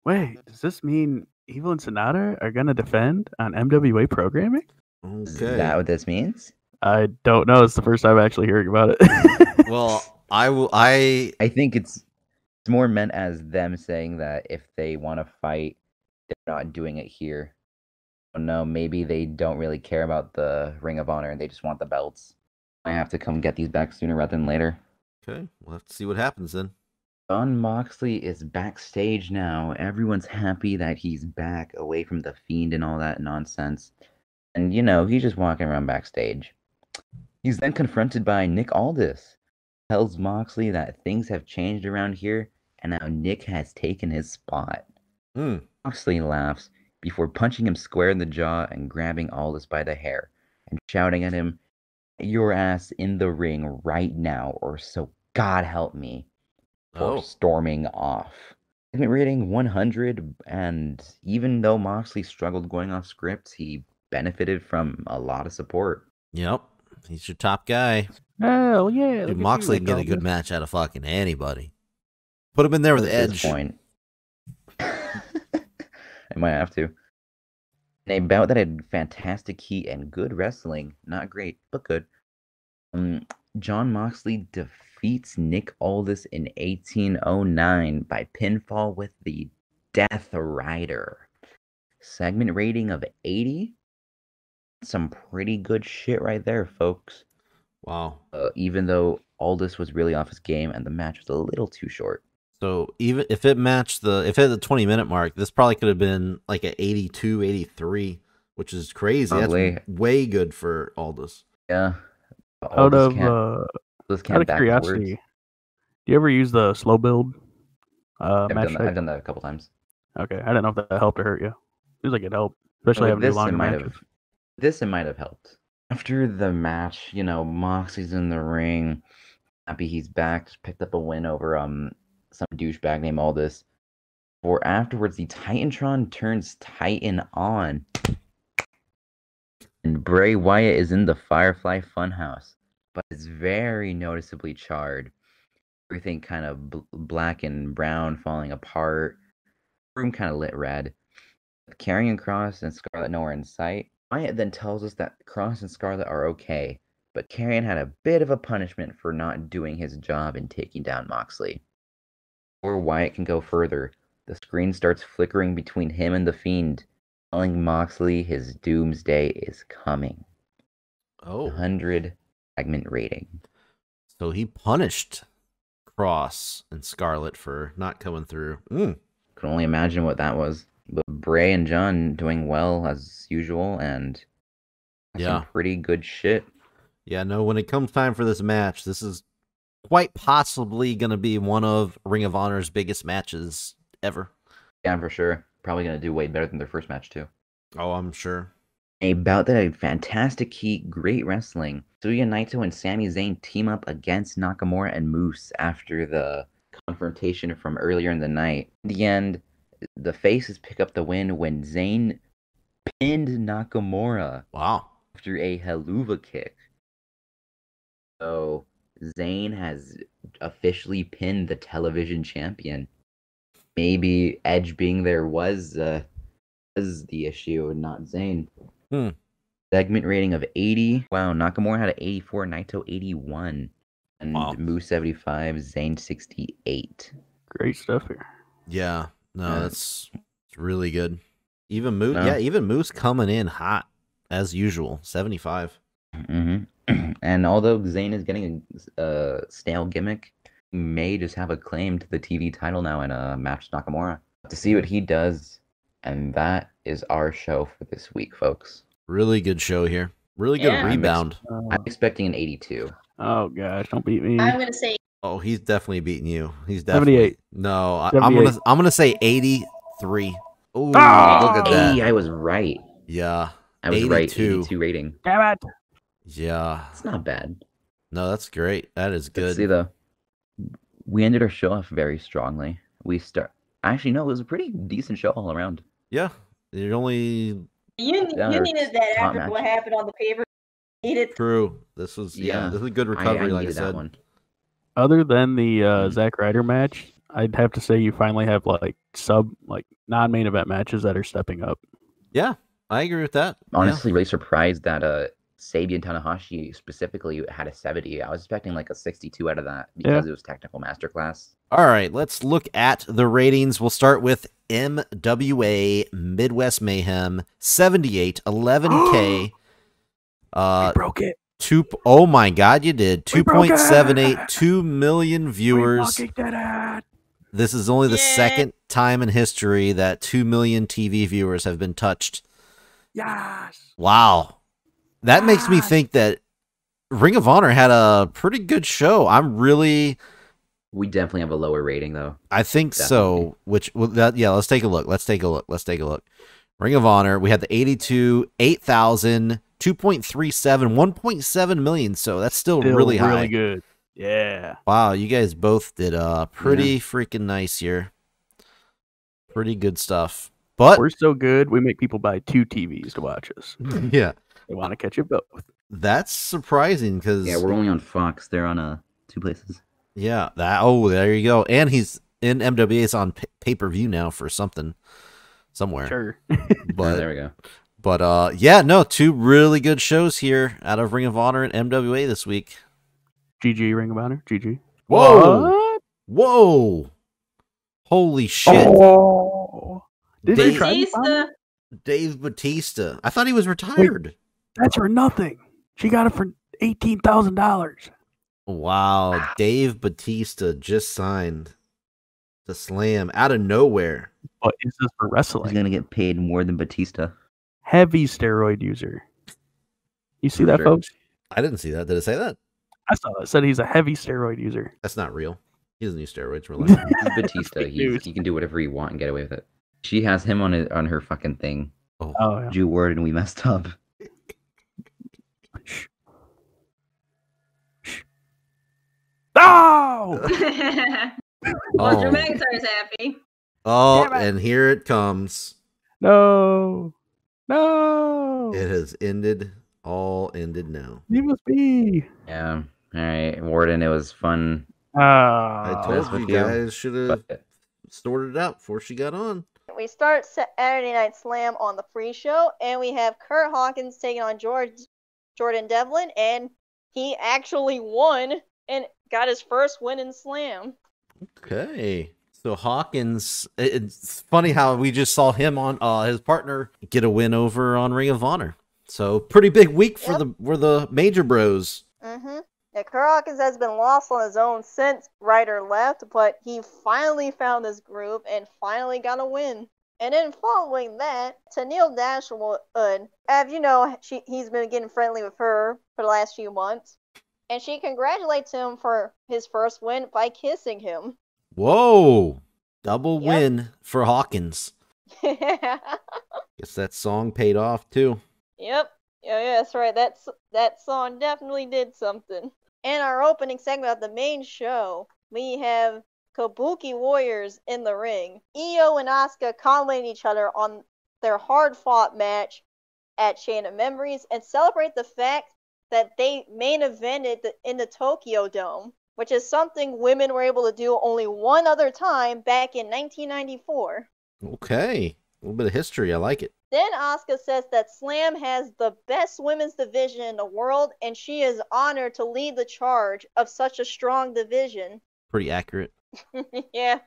Speaker 2: wait, does this mean Evil and Sonata are going to defend on MWA programming?
Speaker 1: Okay.
Speaker 3: Is that what this means?
Speaker 2: I don't know. It's the first time actually hearing about it.
Speaker 1: Well, I
Speaker 3: think it's more meant as them saying that if they want to fight, they're not doing it here. No, maybe they don't really care about the Ring of Honor and they just want the belts. I have to come get these back sooner rather than later.
Speaker 1: Okay, we'll have to see what happens then.
Speaker 3: Jon Moxley is backstage now. Everyone's happy that he's back, away from the Fiend and all that nonsense. And, he's just walking around backstage. He's then confronted by Nick Aldis. Tells Moxley that things have changed around here and now Nick has taken his spot. Moxley laughs before punching him square in the jaw and grabbing Aldis by the hair and shouting at him, "Get your ass in the ring right now, or so God help me," for storming off. Segment rating 100, and even though Moxley struggled going off script, he benefited from a lot of support.
Speaker 1: Yep, he's your top guy.
Speaker 2: Hell yeah.
Speaker 1: Dude, Moxley can get a good match out of fucking anybody. Put him in there with Edge.
Speaker 3: Point. I might have to. In a bout that had fantastic heat and good wrestling, not great, but good, Jon Moxley defeats Nick Aldis in 1809 by pinfall with the Death Rider. Segment rating of 80. Some pretty good shit right there, folks.
Speaker 1: Wow.
Speaker 3: Even though Aldis was really off his game and the match was a little too short.
Speaker 1: So even if it matched if it had the 20-minute mark, this probably could have been like an 82, 83, which is crazy. Probably. That's way good for Aldis.
Speaker 3: Yeah.
Speaker 2: Out of curiosity, do you ever use the slow build?
Speaker 3: I've done that a couple times.
Speaker 2: Okay, I didn't know if that helped or hurt you. Seems like it helped, especially having to do longer matches.
Speaker 3: This might have helped. After the match, Moxley's in the ring. Happy he's back. Just picked up a win over some douchebag named Aldis. For afterwards, the Titantron turns Titan on. And Bray Wyatt is in the Firefly Funhouse, but it's very noticeably charred. Everything kind of black and brown, falling apart. Room kind of lit red. With Karrion Kross and Scarlett nowhere in sight, Wyatt then tells us that Kross and Scarlett are okay, but Karrion had a bit of a punishment for not doing his job in taking down Moxley. Or Wyatt can go further. The screen starts flickering between him and the Fiend, telling Moxley his doomsday is coming.
Speaker 1: Oh.
Speaker 3: 100 segment rating.
Speaker 1: So he punished Cross and Scarlett for not coming through.
Speaker 3: Can only imagine what that was. But Bray and John doing well as usual, and some pretty good shit.
Speaker 1: Yeah, no, when it comes time for this match, this is quite possibly going to be one of Ring of Honor's biggest matches ever.
Speaker 3: Yeah, for sure. Probably going to do way better than their first match, too.
Speaker 1: Oh, I'm sure.
Speaker 3: A bout that had fantastic heat, great wrestling. Tetsuya Naito and Sami Zayn team up against Nakamura and Moose after the confrontation from earlier in the night. In the end, the faces pick up the win when Zayn pinned Nakamura.
Speaker 1: Wow.
Speaker 3: After a Helluva kick. So Zayn has officially pinned the television champion. Maybe Edge being there was the issue and not Zayn. Segment rating of 80. Wow, Nakamura had an 84, Naito 81. And Moose 75, Zayn 68.
Speaker 2: Great stuff here.
Speaker 1: Yeah, no, it's really good. Even Moose, even Moose coming in hot as usual, 75.
Speaker 3: And although Zayn is getting a stale gimmick, he may just have a claim to the TV title now in a match with Nakamura. To see what he does, and that is our show for this week, folks.
Speaker 1: Really good show here. Really good rebound.
Speaker 3: I'm expecting an 82.
Speaker 2: Oh gosh, don't beat me.
Speaker 4: I'm gonna say.
Speaker 1: Oh, he's definitely beating you. He's definitely
Speaker 2: 78.
Speaker 1: No,
Speaker 2: 78.
Speaker 1: I'm gonna say 83. Oh, look at that.
Speaker 3: Hey, I was right.
Speaker 1: Yeah,
Speaker 3: I was
Speaker 1: 82.
Speaker 3: right. 82 rating.
Speaker 2: Damn it.
Speaker 1: Yeah,
Speaker 3: it's not bad.
Speaker 1: No, that's great. That is good.
Speaker 3: Let's see though. We ended our show off very strongly. Actually, no, it was a pretty decent show all around.
Speaker 1: Yeah, it only.
Speaker 4: You needed that after what happened on the paper.
Speaker 1: True. This was this is a good recovery. Like I said.
Speaker 3: One.
Speaker 2: Other than the Zack Ryder match, I'd have to say you finally have like non-main event matches that are stepping up.
Speaker 1: Yeah, I agree with that.
Speaker 3: Honestly, really surprised that Sabian Tanahashi specifically had a 70. I was expecting like a 62 out of that because it was technical masterclass.
Speaker 1: All right, let's look at the ratings. We'll start with MWA Midwest Mayhem 78, 11K.
Speaker 2: We broke it.
Speaker 1: Oh my God, you did 2.78, 2 million viewers. This is only the second time in history that 2 million TV viewers have been touched.
Speaker 2: Yes.
Speaker 1: Wow. That makes me think that Ring of Honor had a pretty good show.
Speaker 3: We definitely have a lower rating though.
Speaker 1: I think so. Let's take a look. Let's take a look. Ring of Honor, we had the 82, 8,000, 2.37, 1.7 million. So that's still really high.
Speaker 2: Really good. Yeah.
Speaker 1: Wow, you guys both did pretty freaking nice here. Pretty good stuff. But
Speaker 2: we're so good, we make people buy 2 TVs to watch us.
Speaker 1: Yeah.
Speaker 2: They want to catch it both.
Speaker 1: That's surprising because
Speaker 3: we're only on Fox. They're on 2 places.
Speaker 1: Yeah. There you go. And he's in MWA's on pay-per-view now for somewhere.
Speaker 2: Sure.
Speaker 1: But
Speaker 3: there we go.
Speaker 1: But 2 really good shows here out of Ring of Honor and MWA this week.
Speaker 2: GG Ring of Honor. GG.
Speaker 1: Whoa.
Speaker 2: What?
Speaker 1: Whoa. Holy shit.
Speaker 2: Oh.
Speaker 1: Dave Batista. I thought he was retired.
Speaker 2: Wait, that's for nothing. She got it for $18,000.
Speaker 1: Wow. Dave Batista just signed to Slam out of nowhere.
Speaker 2: What is this for wrestling?
Speaker 3: He's going to get paid more than Batista.
Speaker 2: Heavy steroid user. You see that, folks?
Speaker 1: I didn't see that. Did it say that?
Speaker 2: I saw it. It said he's a heavy steroid user.
Speaker 1: That's not real. He doesn't use steroids.
Speaker 3: He's Batista. He can do whatever he wants and get away with it. She has him on her fucking thing.
Speaker 1: Oh
Speaker 2: yeah.
Speaker 3: Jew Warden, we messed up.
Speaker 2: Oh!
Speaker 4: Well, Drew McIntyre's happy.
Speaker 1: Oh, and here it comes.
Speaker 2: No.
Speaker 1: It has ended. All ended now.
Speaker 2: He must be.
Speaker 3: Yeah. All right, Warden. It was fun.
Speaker 1: I told you guys should have sorted it out before she got on.
Speaker 5: We start Saturday Night Slam on the free show, and we have Kurt Hawkins taking on Jordan Devlin, and he actually won and got his first win in Slam.
Speaker 1: Okay. So Hawkins, it's funny how we just saw him on his partner get a win over on Ring of Honor. So pretty big week for the major bros.
Speaker 5: Mm-hmm. Yeah, Kurt Hawkins has been lost on his own since Ryder left, but he finally found his groove and finally got a win. And then following that, Tennille Dashwood, as you know, he's been getting friendly with her for the last few months. And she congratulates him for his first win by kissing him.
Speaker 1: Whoa! Double win for Hawkins.
Speaker 5: Yeah.
Speaker 1: Guess that song paid off too.
Speaker 5: Yep. Yeah, that's right. That song definitely did something. In our opening segment of the main show, we have Kabuki Warriors in the ring. Io and Asuka compliment each other on their hard-fought match at Chain of Memories and celebrate the fact that they main evented in the Tokyo Dome, which is something women were able to do only one other time back in 1994.
Speaker 1: Okay. A little bit of history. I like it.
Speaker 5: Then Asuka says that Slam has the best women's division in the world, and she is honored to lead the charge of such a strong division.
Speaker 1: Pretty accurate.
Speaker 5: Yeah.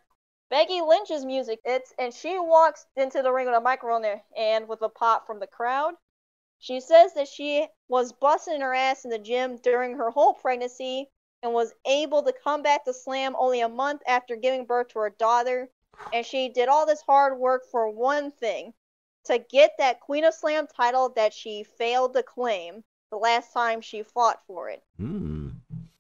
Speaker 5: Becky Lynch's music hits, and she walks into the ring with a microphone in her hand with a pop from the crowd. She says that she was busting her ass in the gym during her whole pregnancy and was able to come back to Slam only a month after giving birth to her daughter. And she did all this hard work for one thing, to get that Queen of Slam title that she failed to claim the last time she fought for it.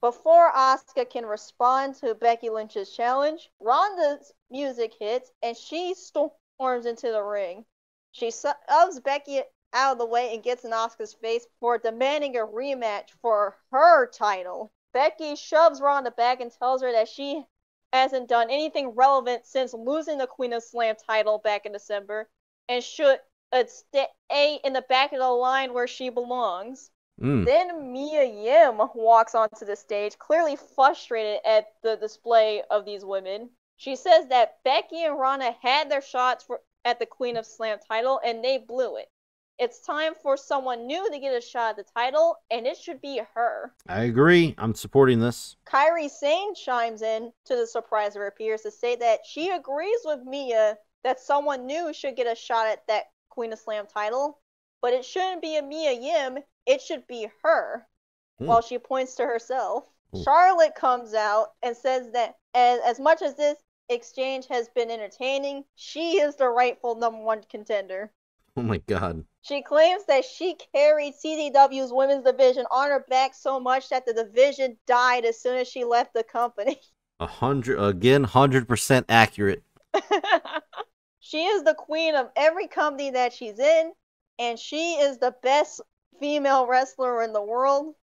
Speaker 5: Before Asuka can respond to Becky Lynch's challenge, Ronda's music hits and she storms into the ring. She shoves Becky out of the way and gets in Asuka's face for demanding a rematch for her title. Becky shoves Ronda back and tells her that she hasn't done anything relevant since losing the Queen of Slam title back in December and should stay in the back of the line where she belongs. Then Mia Yim walks onto the stage, clearly frustrated at the display of these women. She says that Becky and Ronda had their shots at the Queen of Slam title and they blew it. It's time for someone new to get a shot at the title, and it should be her.
Speaker 1: I agree. I'm supporting this.
Speaker 5: Kairi Sane chimes in to the surprise of her peers to say that she agrees with Mia that someone new should get a shot at that Queen of Slam title, but it shouldn't be a Mia Yim, it should be her, while she points to herself. Charlotte comes out and says that as much as this exchange has been entertaining, she is the rightful #1 contender.
Speaker 1: Oh my god.
Speaker 5: She claims that she carried CZW's women's division on her back so much that the division died as soon as she left the company.
Speaker 1: 100% accurate.
Speaker 5: She is the queen of every company that she's in, and she is the best female wrestler in the world.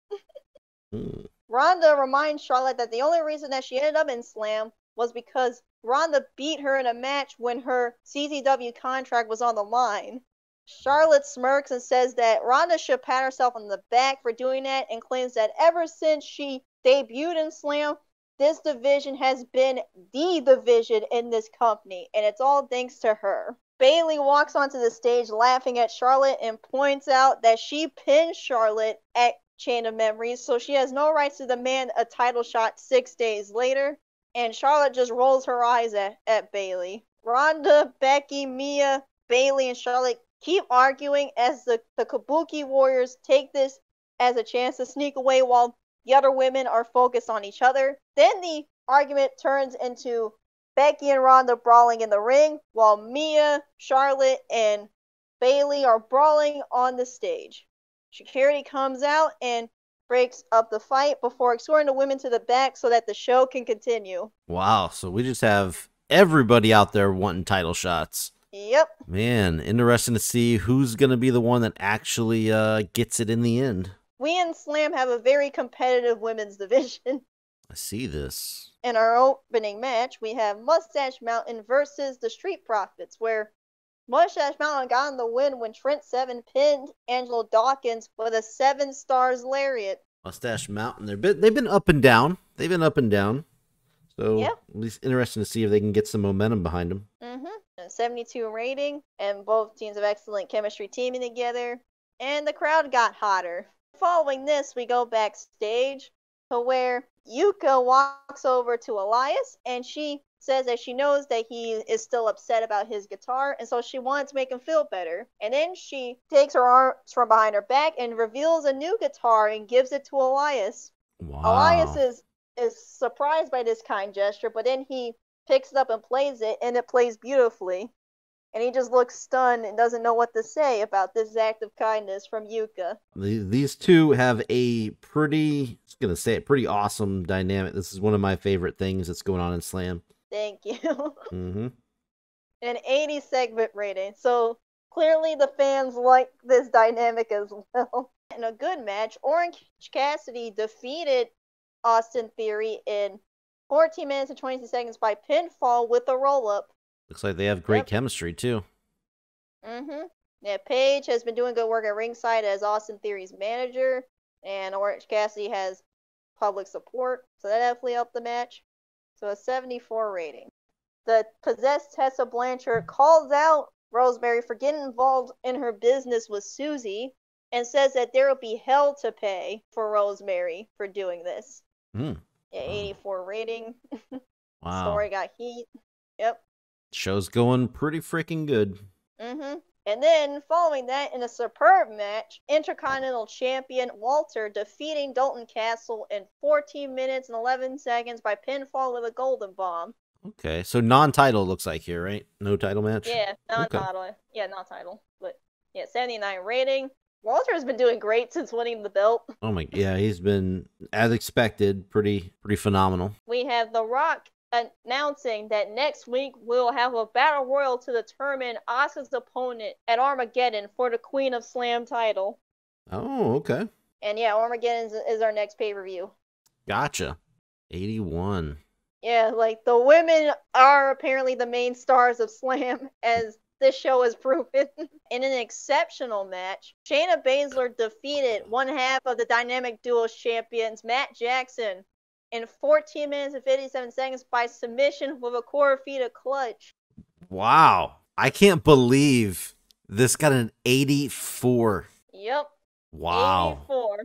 Speaker 5: Ronda reminds Charlotte that the only reason that she ended up in Slam was because Ronda beat her in a match when her CZW contract was on the line. Charlotte smirks and says that Ronda should pat herself on the back for doing that and claims that ever since she debuted in Slam, this division has been the division in this company, and it's all thanks to her. Bayley walks onto the stage laughing at Charlotte and points out that she pinned Charlotte at Chain of Memories, so she has no right to demand a title shot 6 days later, and Charlotte just rolls her eyes at Bayley. Ronda, Becky, Mia, Bayley, and Charlotte keep arguing as the Kabuki Warriors take this as a chance to sneak away while the other women are focused on each other. Then the argument turns into Becky and Ronda brawling in the ring, while Mia, Charlotte, and Bayley are brawling on the stage. Security comes out and breaks up the fight before escorting the women to the back so that the show can continue.
Speaker 1: Wow, so we just have everybody out there wanting title shots.
Speaker 5: Yep.
Speaker 1: Man, interesting to see who's going to be the one that actually gets it in the end.
Speaker 5: We in Slam have a very competitive women's division.
Speaker 1: I see this.
Speaker 5: In our opening match, we have Mustache Mountain versus the Street Profits, where Mustache Mountain got on the win when Trent Seven pinned Angelo Dawkins with a 7 stars lariat.
Speaker 1: Mustache Mountain, they've been up and down. They've been up and down. So at least interesting to see if they can get some momentum behind them.
Speaker 5: A 72 rating, and both teams have excellent chemistry teaming together, and the crowd got hotter. Following this, we go backstage to where Yuka walks over to Elias, and she says that she knows that he is still upset about his guitar, and so she wanted to make him feel better. And then she takes her arms from behind her back and reveals a new guitar and gives it to Elias.
Speaker 1: Wow.
Speaker 5: Elias is surprised by this kind gesture, but then he picks it up and plays it, and it plays beautifully. And he just looks stunned and doesn't know what to say about this act of kindness from Yuka.
Speaker 1: These two have a pretty awesome dynamic. This is one of my favorite things that's going on in Slam.
Speaker 5: Thank you.
Speaker 1: Mm-hmm.
Speaker 5: An 80 segment rating. So clearly the fans like this dynamic as well. In a good match, Orange Cassidy defeated Austin Theory in 14 minutes and 22 seconds by pinfall with a roll-up.
Speaker 1: Looks like they have great chemistry, too.
Speaker 5: Mm-hmm. Yeah, Paige has been doing good work at ringside as Austin Theory's manager, and Orange Cassidy has public support, so that definitely helped the match. So a 74 rating. The possessed Tessa Blanchard calls out Rosemary for getting involved in her business with Susie and says that there will be hell to pay for Rosemary for doing this. Yeah, 84 rating.
Speaker 1: Wow.
Speaker 5: Story got heat. Yep.
Speaker 1: Show's going pretty freaking good.
Speaker 5: Mm-hmm. And then, following that, in a superb match, Intercontinental Champion Walter defeating Dalton Castle in 14 minutes and 11 seconds by pinfall with a golden bomb.
Speaker 1: Okay, so non-title looks like here, right? No title match?
Speaker 5: Yeah, non-title. Okay. Yeah, non-title. But, yeah, 79 rating. Walter has been doing great since winning the belt.
Speaker 1: Oh my, yeah, he's been, as expected, pretty phenomenal.
Speaker 5: We have The Rock announcing that next week we'll have a battle royal to determine Asuka's opponent at Armageddon for the Queen of Slam title.
Speaker 1: Oh, okay.
Speaker 5: And yeah, Armageddon is our next pay-per-view.
Speaker 1: Gotcha. 81.
Speaker 5: Yeah, like the women are apparently the main stars of Slam, as this show has proven. In an exceptional match, Shayna Baszler defeated one half of the Dynamic Duos champions, Matt Jackson, in 14 minutes and 57 seconds by submission with a core feet clutch.
Speaker 1: Wow. I can't believe this got an 84.
Speaker 5: Yep.
Speaker 1: Wow.
Speaker 5: 84.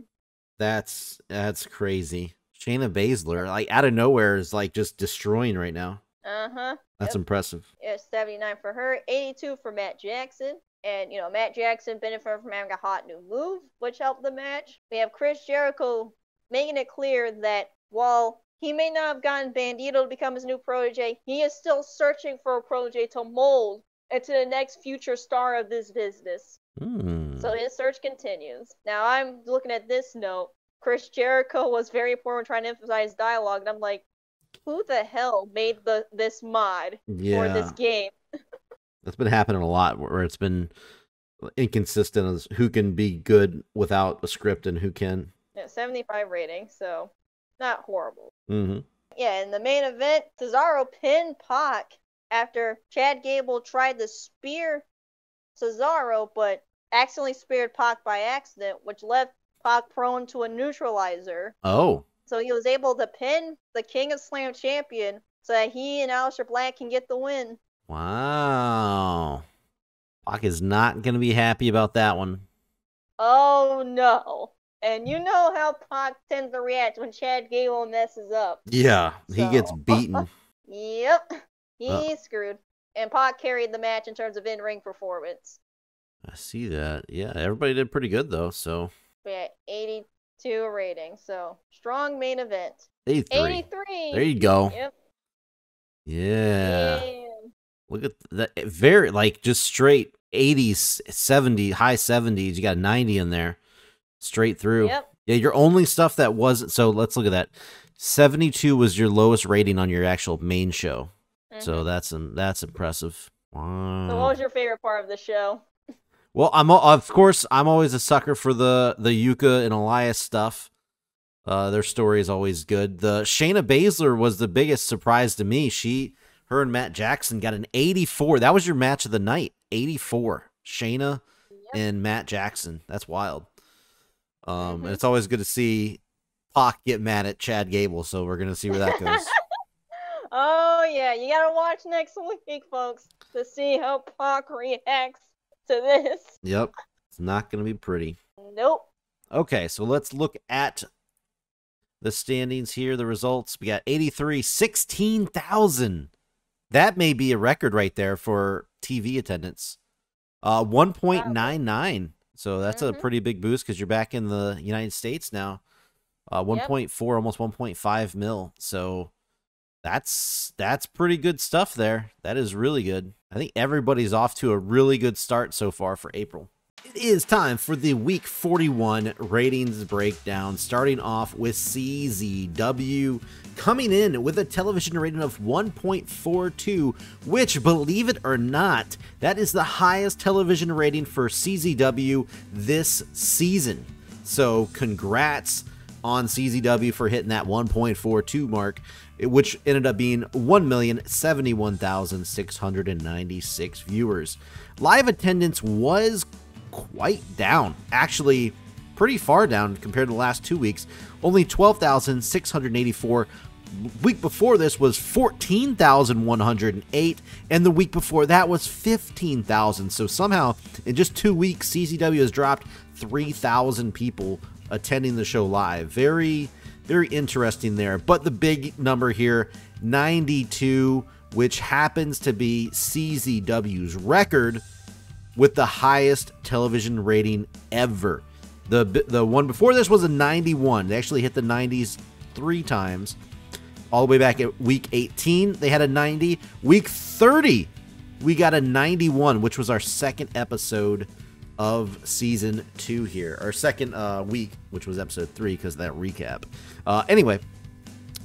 Speaker 1: That's crazy. Shayna Baszler, like out of nowhere, is like just destroying right now.
Speaker 5: Uh-huh.
Speaker 1: That's impressive.
Speaker 5: Yeah, 79 for her, 82 for Matt Jackson. And, you know, Matt Jackson benefited from having a hot new move, which helped the match. We have Chris Jericho making it clear that while he may not have gotten Bandito to become his new protege, he is still searching for a protege to mold into the next future star of this business. So his search continues. Now, I'm looking at this note. Chris Jericho was very important trying to emphasize dialogue, and I'm like, who the hell made this mod for this game?
Speaker 1: That's been happening a lot, where it's been inconsistent as who can be good without a script and who can.
Speaker 5: Yeah, 75 rating, so not horrible.
Speaker 1: Mm-hmm.
Speaker 5: Yeah, in the main event, Cesaro pinned Pac after Chad Gable tried to spear Cesaro, but accidentally speared Pac by accident, which left Pac prone to a neutralizer.
Speaker 1: Oh.
Speaker 5: So he was able to pin the King of Slam champion so that he and Aleister Black can get the win.
Speaker 1: Wow. Pac is not going to be happy about that one.
Speaker 5: Oh, no. And you know how Pac tends to react when Chad Gable messes up.
Speaker 1: Yeah, he gets beaten.
Speaker 5: Yep. He's screwed. And Pac carried the match in terms of in-ring performance.
Speaker 1: I see that. Yeah, everybody did pretty good, though, so.
Speaker 5: Yeah, 82 rating. So, strong main event.
Speaker 1: 83. There you go.
Speaker 5: Yep.
Speaker 1: Yeah. Look at that. Very, like, just straight 80s, 70s, high 70s. You got 90 in there. Straight through.
Speaker 5: Yep.
Speaker 1: Yeah, your only stuff that wasn't. So, let's look at that. 72 was your lowest rating on your actual main show. So, that's impressive. Wow.
Speaker 5: So, what was your favorite part of the show?
Speaker 1: Well, I'm always a sucker for the Yuka and Elias stuff. Their story is always good. The Shayna Baszler was the biggest surprise to me. Her and Matt Jackson got an 84. That was your match of the night. 84. Shayna and Matt Jackson. That's wild. And it's always good to see Pac get mad at Chad Gable. So we're gonna see where that goes.
Speaker 5: Oh yeah, you gotta watch next week, folks, to see how Pac reacts to this.
Speaker 1: Yep. It's not going to be pretty.
Speaker 5: Nope.
Speaker 1: Okay, so let's look at the standings here, the results. We got 83, 16,000 That may be a record right there for TV attendance. 1.99. So that's a pretty big boost because you're back in the United States now. 1.4, almost 1.5 mil. So that's pretty good stuff there. That is really good. I think everybody's off to a really good start so far for April. It is time for the Week 41 ratings breakdown, starting off with CZW coming in with a television rating of 1.42, which, believe it or not, that is the highest television rating for CZW this season. So congrats on CZW for hitting that 1.42 mark, which ended up being 1,071,696 viewers. Live attendance was quite down, actually pretty far down compared to the last 2 weeks. Only 12,684. Week before this was 14,108, and the week before that was 15,000. So somehow in just 2 weeks, CZW has dropped 3,000 people attending the show live. Very, very interesting there. But the big number here, 92, which happens to be CZW's record with the highest television rating ever. The one before this was a 91. They actually hit the 90s 3 times. All the way back at week 18, they had a 90. Week 30, we got a 91, which was our second episode of season 2 here. Our second week, which was episode 3 because of that recap. Anyway,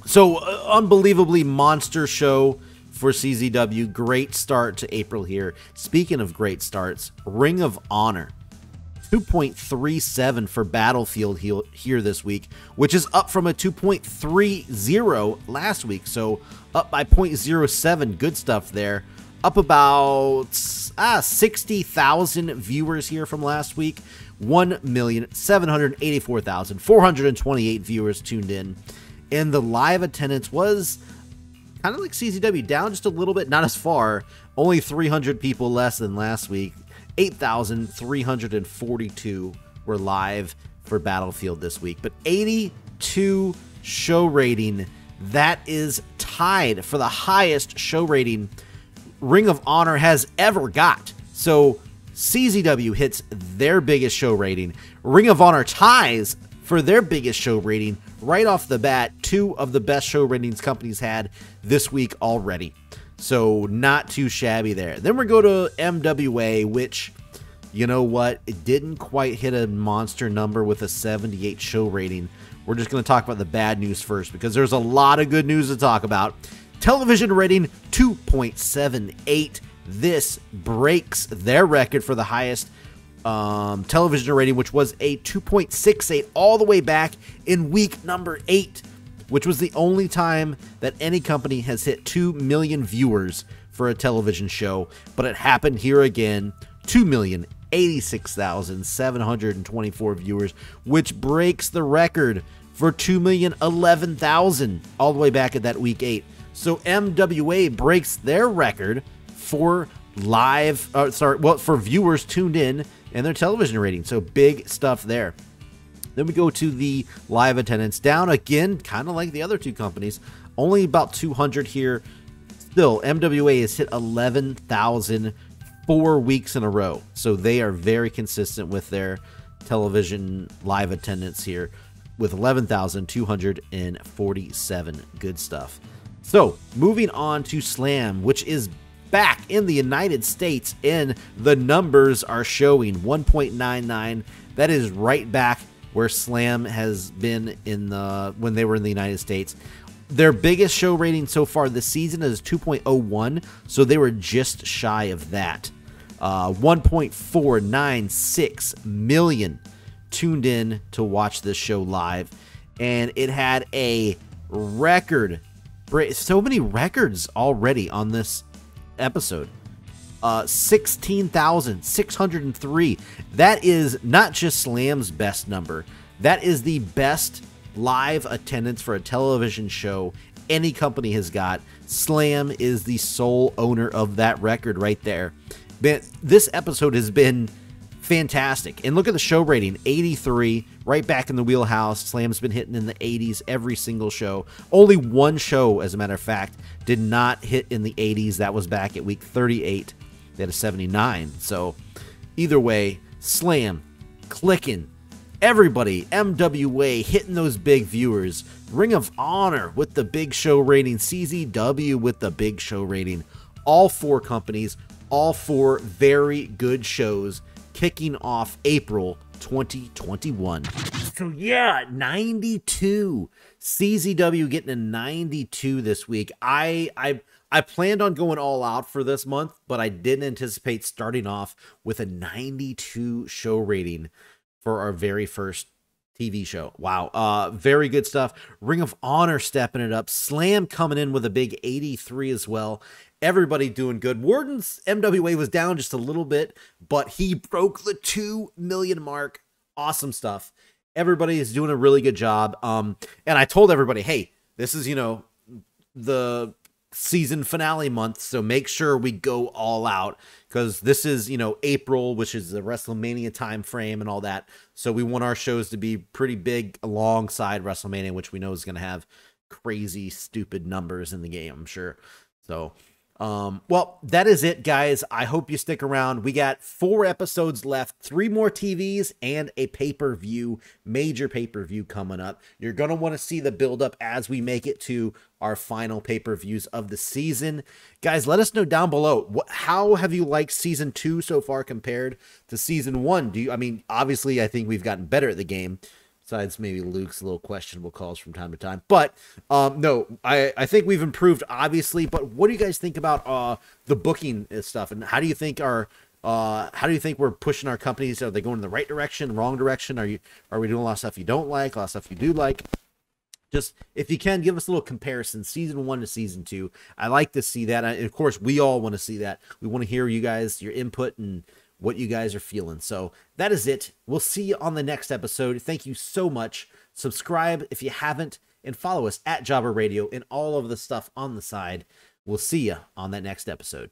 Speaker 1: so unbelievably monster show for CZW. Great start to April here. Speaking of great starts, Ring of Honor, 2.37 for Battlefield here this week, which is up from a 2.30 last week. So up by 0.07. Good stuff there. Up about 60,000 viewers here from last week. 1,784,428 viewers tuned in. And the live attendance was kind of like CZW, down just a little bit, not as far. Only 300 people less than last week. 8,342 were live for Battlefield this week. But 82 show rating, that is tied for the highest show rating Ring of Honor has ever got. So CZW hits their biggest show rating. Ring of Honor ties for their biggest show rating right off the bat. 2 of the best show ratings companies had this week already. So not too shabby there. Then we go to MWA, which, you know what, it didn't quite hit a monster number with a 78 show rating. We're just going to talk about the bad news first because there's a lot of good news to talk about. Television rating 2.78. This breaks their record for the highest television rating, which was a 2.68 all the way back in week number 8, which was the only time that any company has hit 2 million viewers for a television show. But it happened here again, 2,086,724 viewers, which breaks the record for 2,011,000 all the way back at that week 8. So MWA breaks their record for for viewers tuned in and their television rating. So big stuff there. Then we go to the live attendance, down again, kind of like the other 2 companies, only about 200 here. Still, MWA has hit 11,000 4 weeks in a row. So they are very consistent with their television live attendance here with 11,247. Good stuff. So moving on to Slam, which is back in the United States, and the numbers are showing 1.99. That is right back where Slam has been when they were in the United States. Their biggest show rating so far this season is 2.01, so they were just shy of that. 1.496 million tuned in to watch this show live, and it had a record. So many records already on this episode. 16,603. That is not just Slam's best number. That is the best live attendance for a television show any company has got. Slam is the sole owner of that record right there. This episode has been fantastic. And look at the show rating, 83, right back in the wheelhouse. Slam's been hitting in the 80s every single show. Only one show, as a matter of fact, did not hit in the 80s. That was back at week 38. They had a 79. So either way, Slam, clicking. Everybody, MWA hitting those big viewers. Ring of Honor with the big show rating. CZW with the big show rating. All 4 companies, all 4 very good shows kicking off April 2021. So yeah, 92. CZW getting a 92 this week. I planned on going all out for this month, but I didn't anticipate starting off with a 92 show rating for our very first TV show. Wow. Very good stuff. Ring of Honor stepping it up. Slam coming in with a big 83 as well. Everybody doing good. Warden's MWA was down just a little bit, but he broke the 2 million mark. Awesome stuff. Everybody is doing a really good job. And I told everybody, hey, this is, the season finale month, so make sure we go all out, because this is, April, which is the WrestleMania time frame and all that. So we want our shows to be pretty big alongside WrestleMania, which we know is going to have crazy, stupid numbers in the game, I'm sure. So, well, that is it, guys. I hope you stick around. We got 4 episodes left, 3 more TVs, and a pay-per-view, major pay-per-view coming up. You're going to want to see the build-up as we make it to our final pay-per-views of the season. Guys, let us know down below. How have you liked Season 2 so far compared to Season 1? Obviously, I think we've gotten better at the game. Besides maybe Luke's little questionable calls from time to time. But, no, I think we've improved, obviously. But what do you guys think about the booking stuff? And how do you think we're pushing our companies? Are they going in the right direction, wrong direction? Are we doing a lot of stuff you don't like, a lot of stuff you do like? Just, if you can, give us a little comparison, Season 1 to Season 2. I like to see that. And, of course, we all want to see that. We want to hear you guys, your input, and what you guys are feeling. So that is it. We'll see you on the next episode. Thank you so much. Subscribe if you haven't, and follow us at Jobber Radio and all of the stuff on the side. We'll see you on that next episode.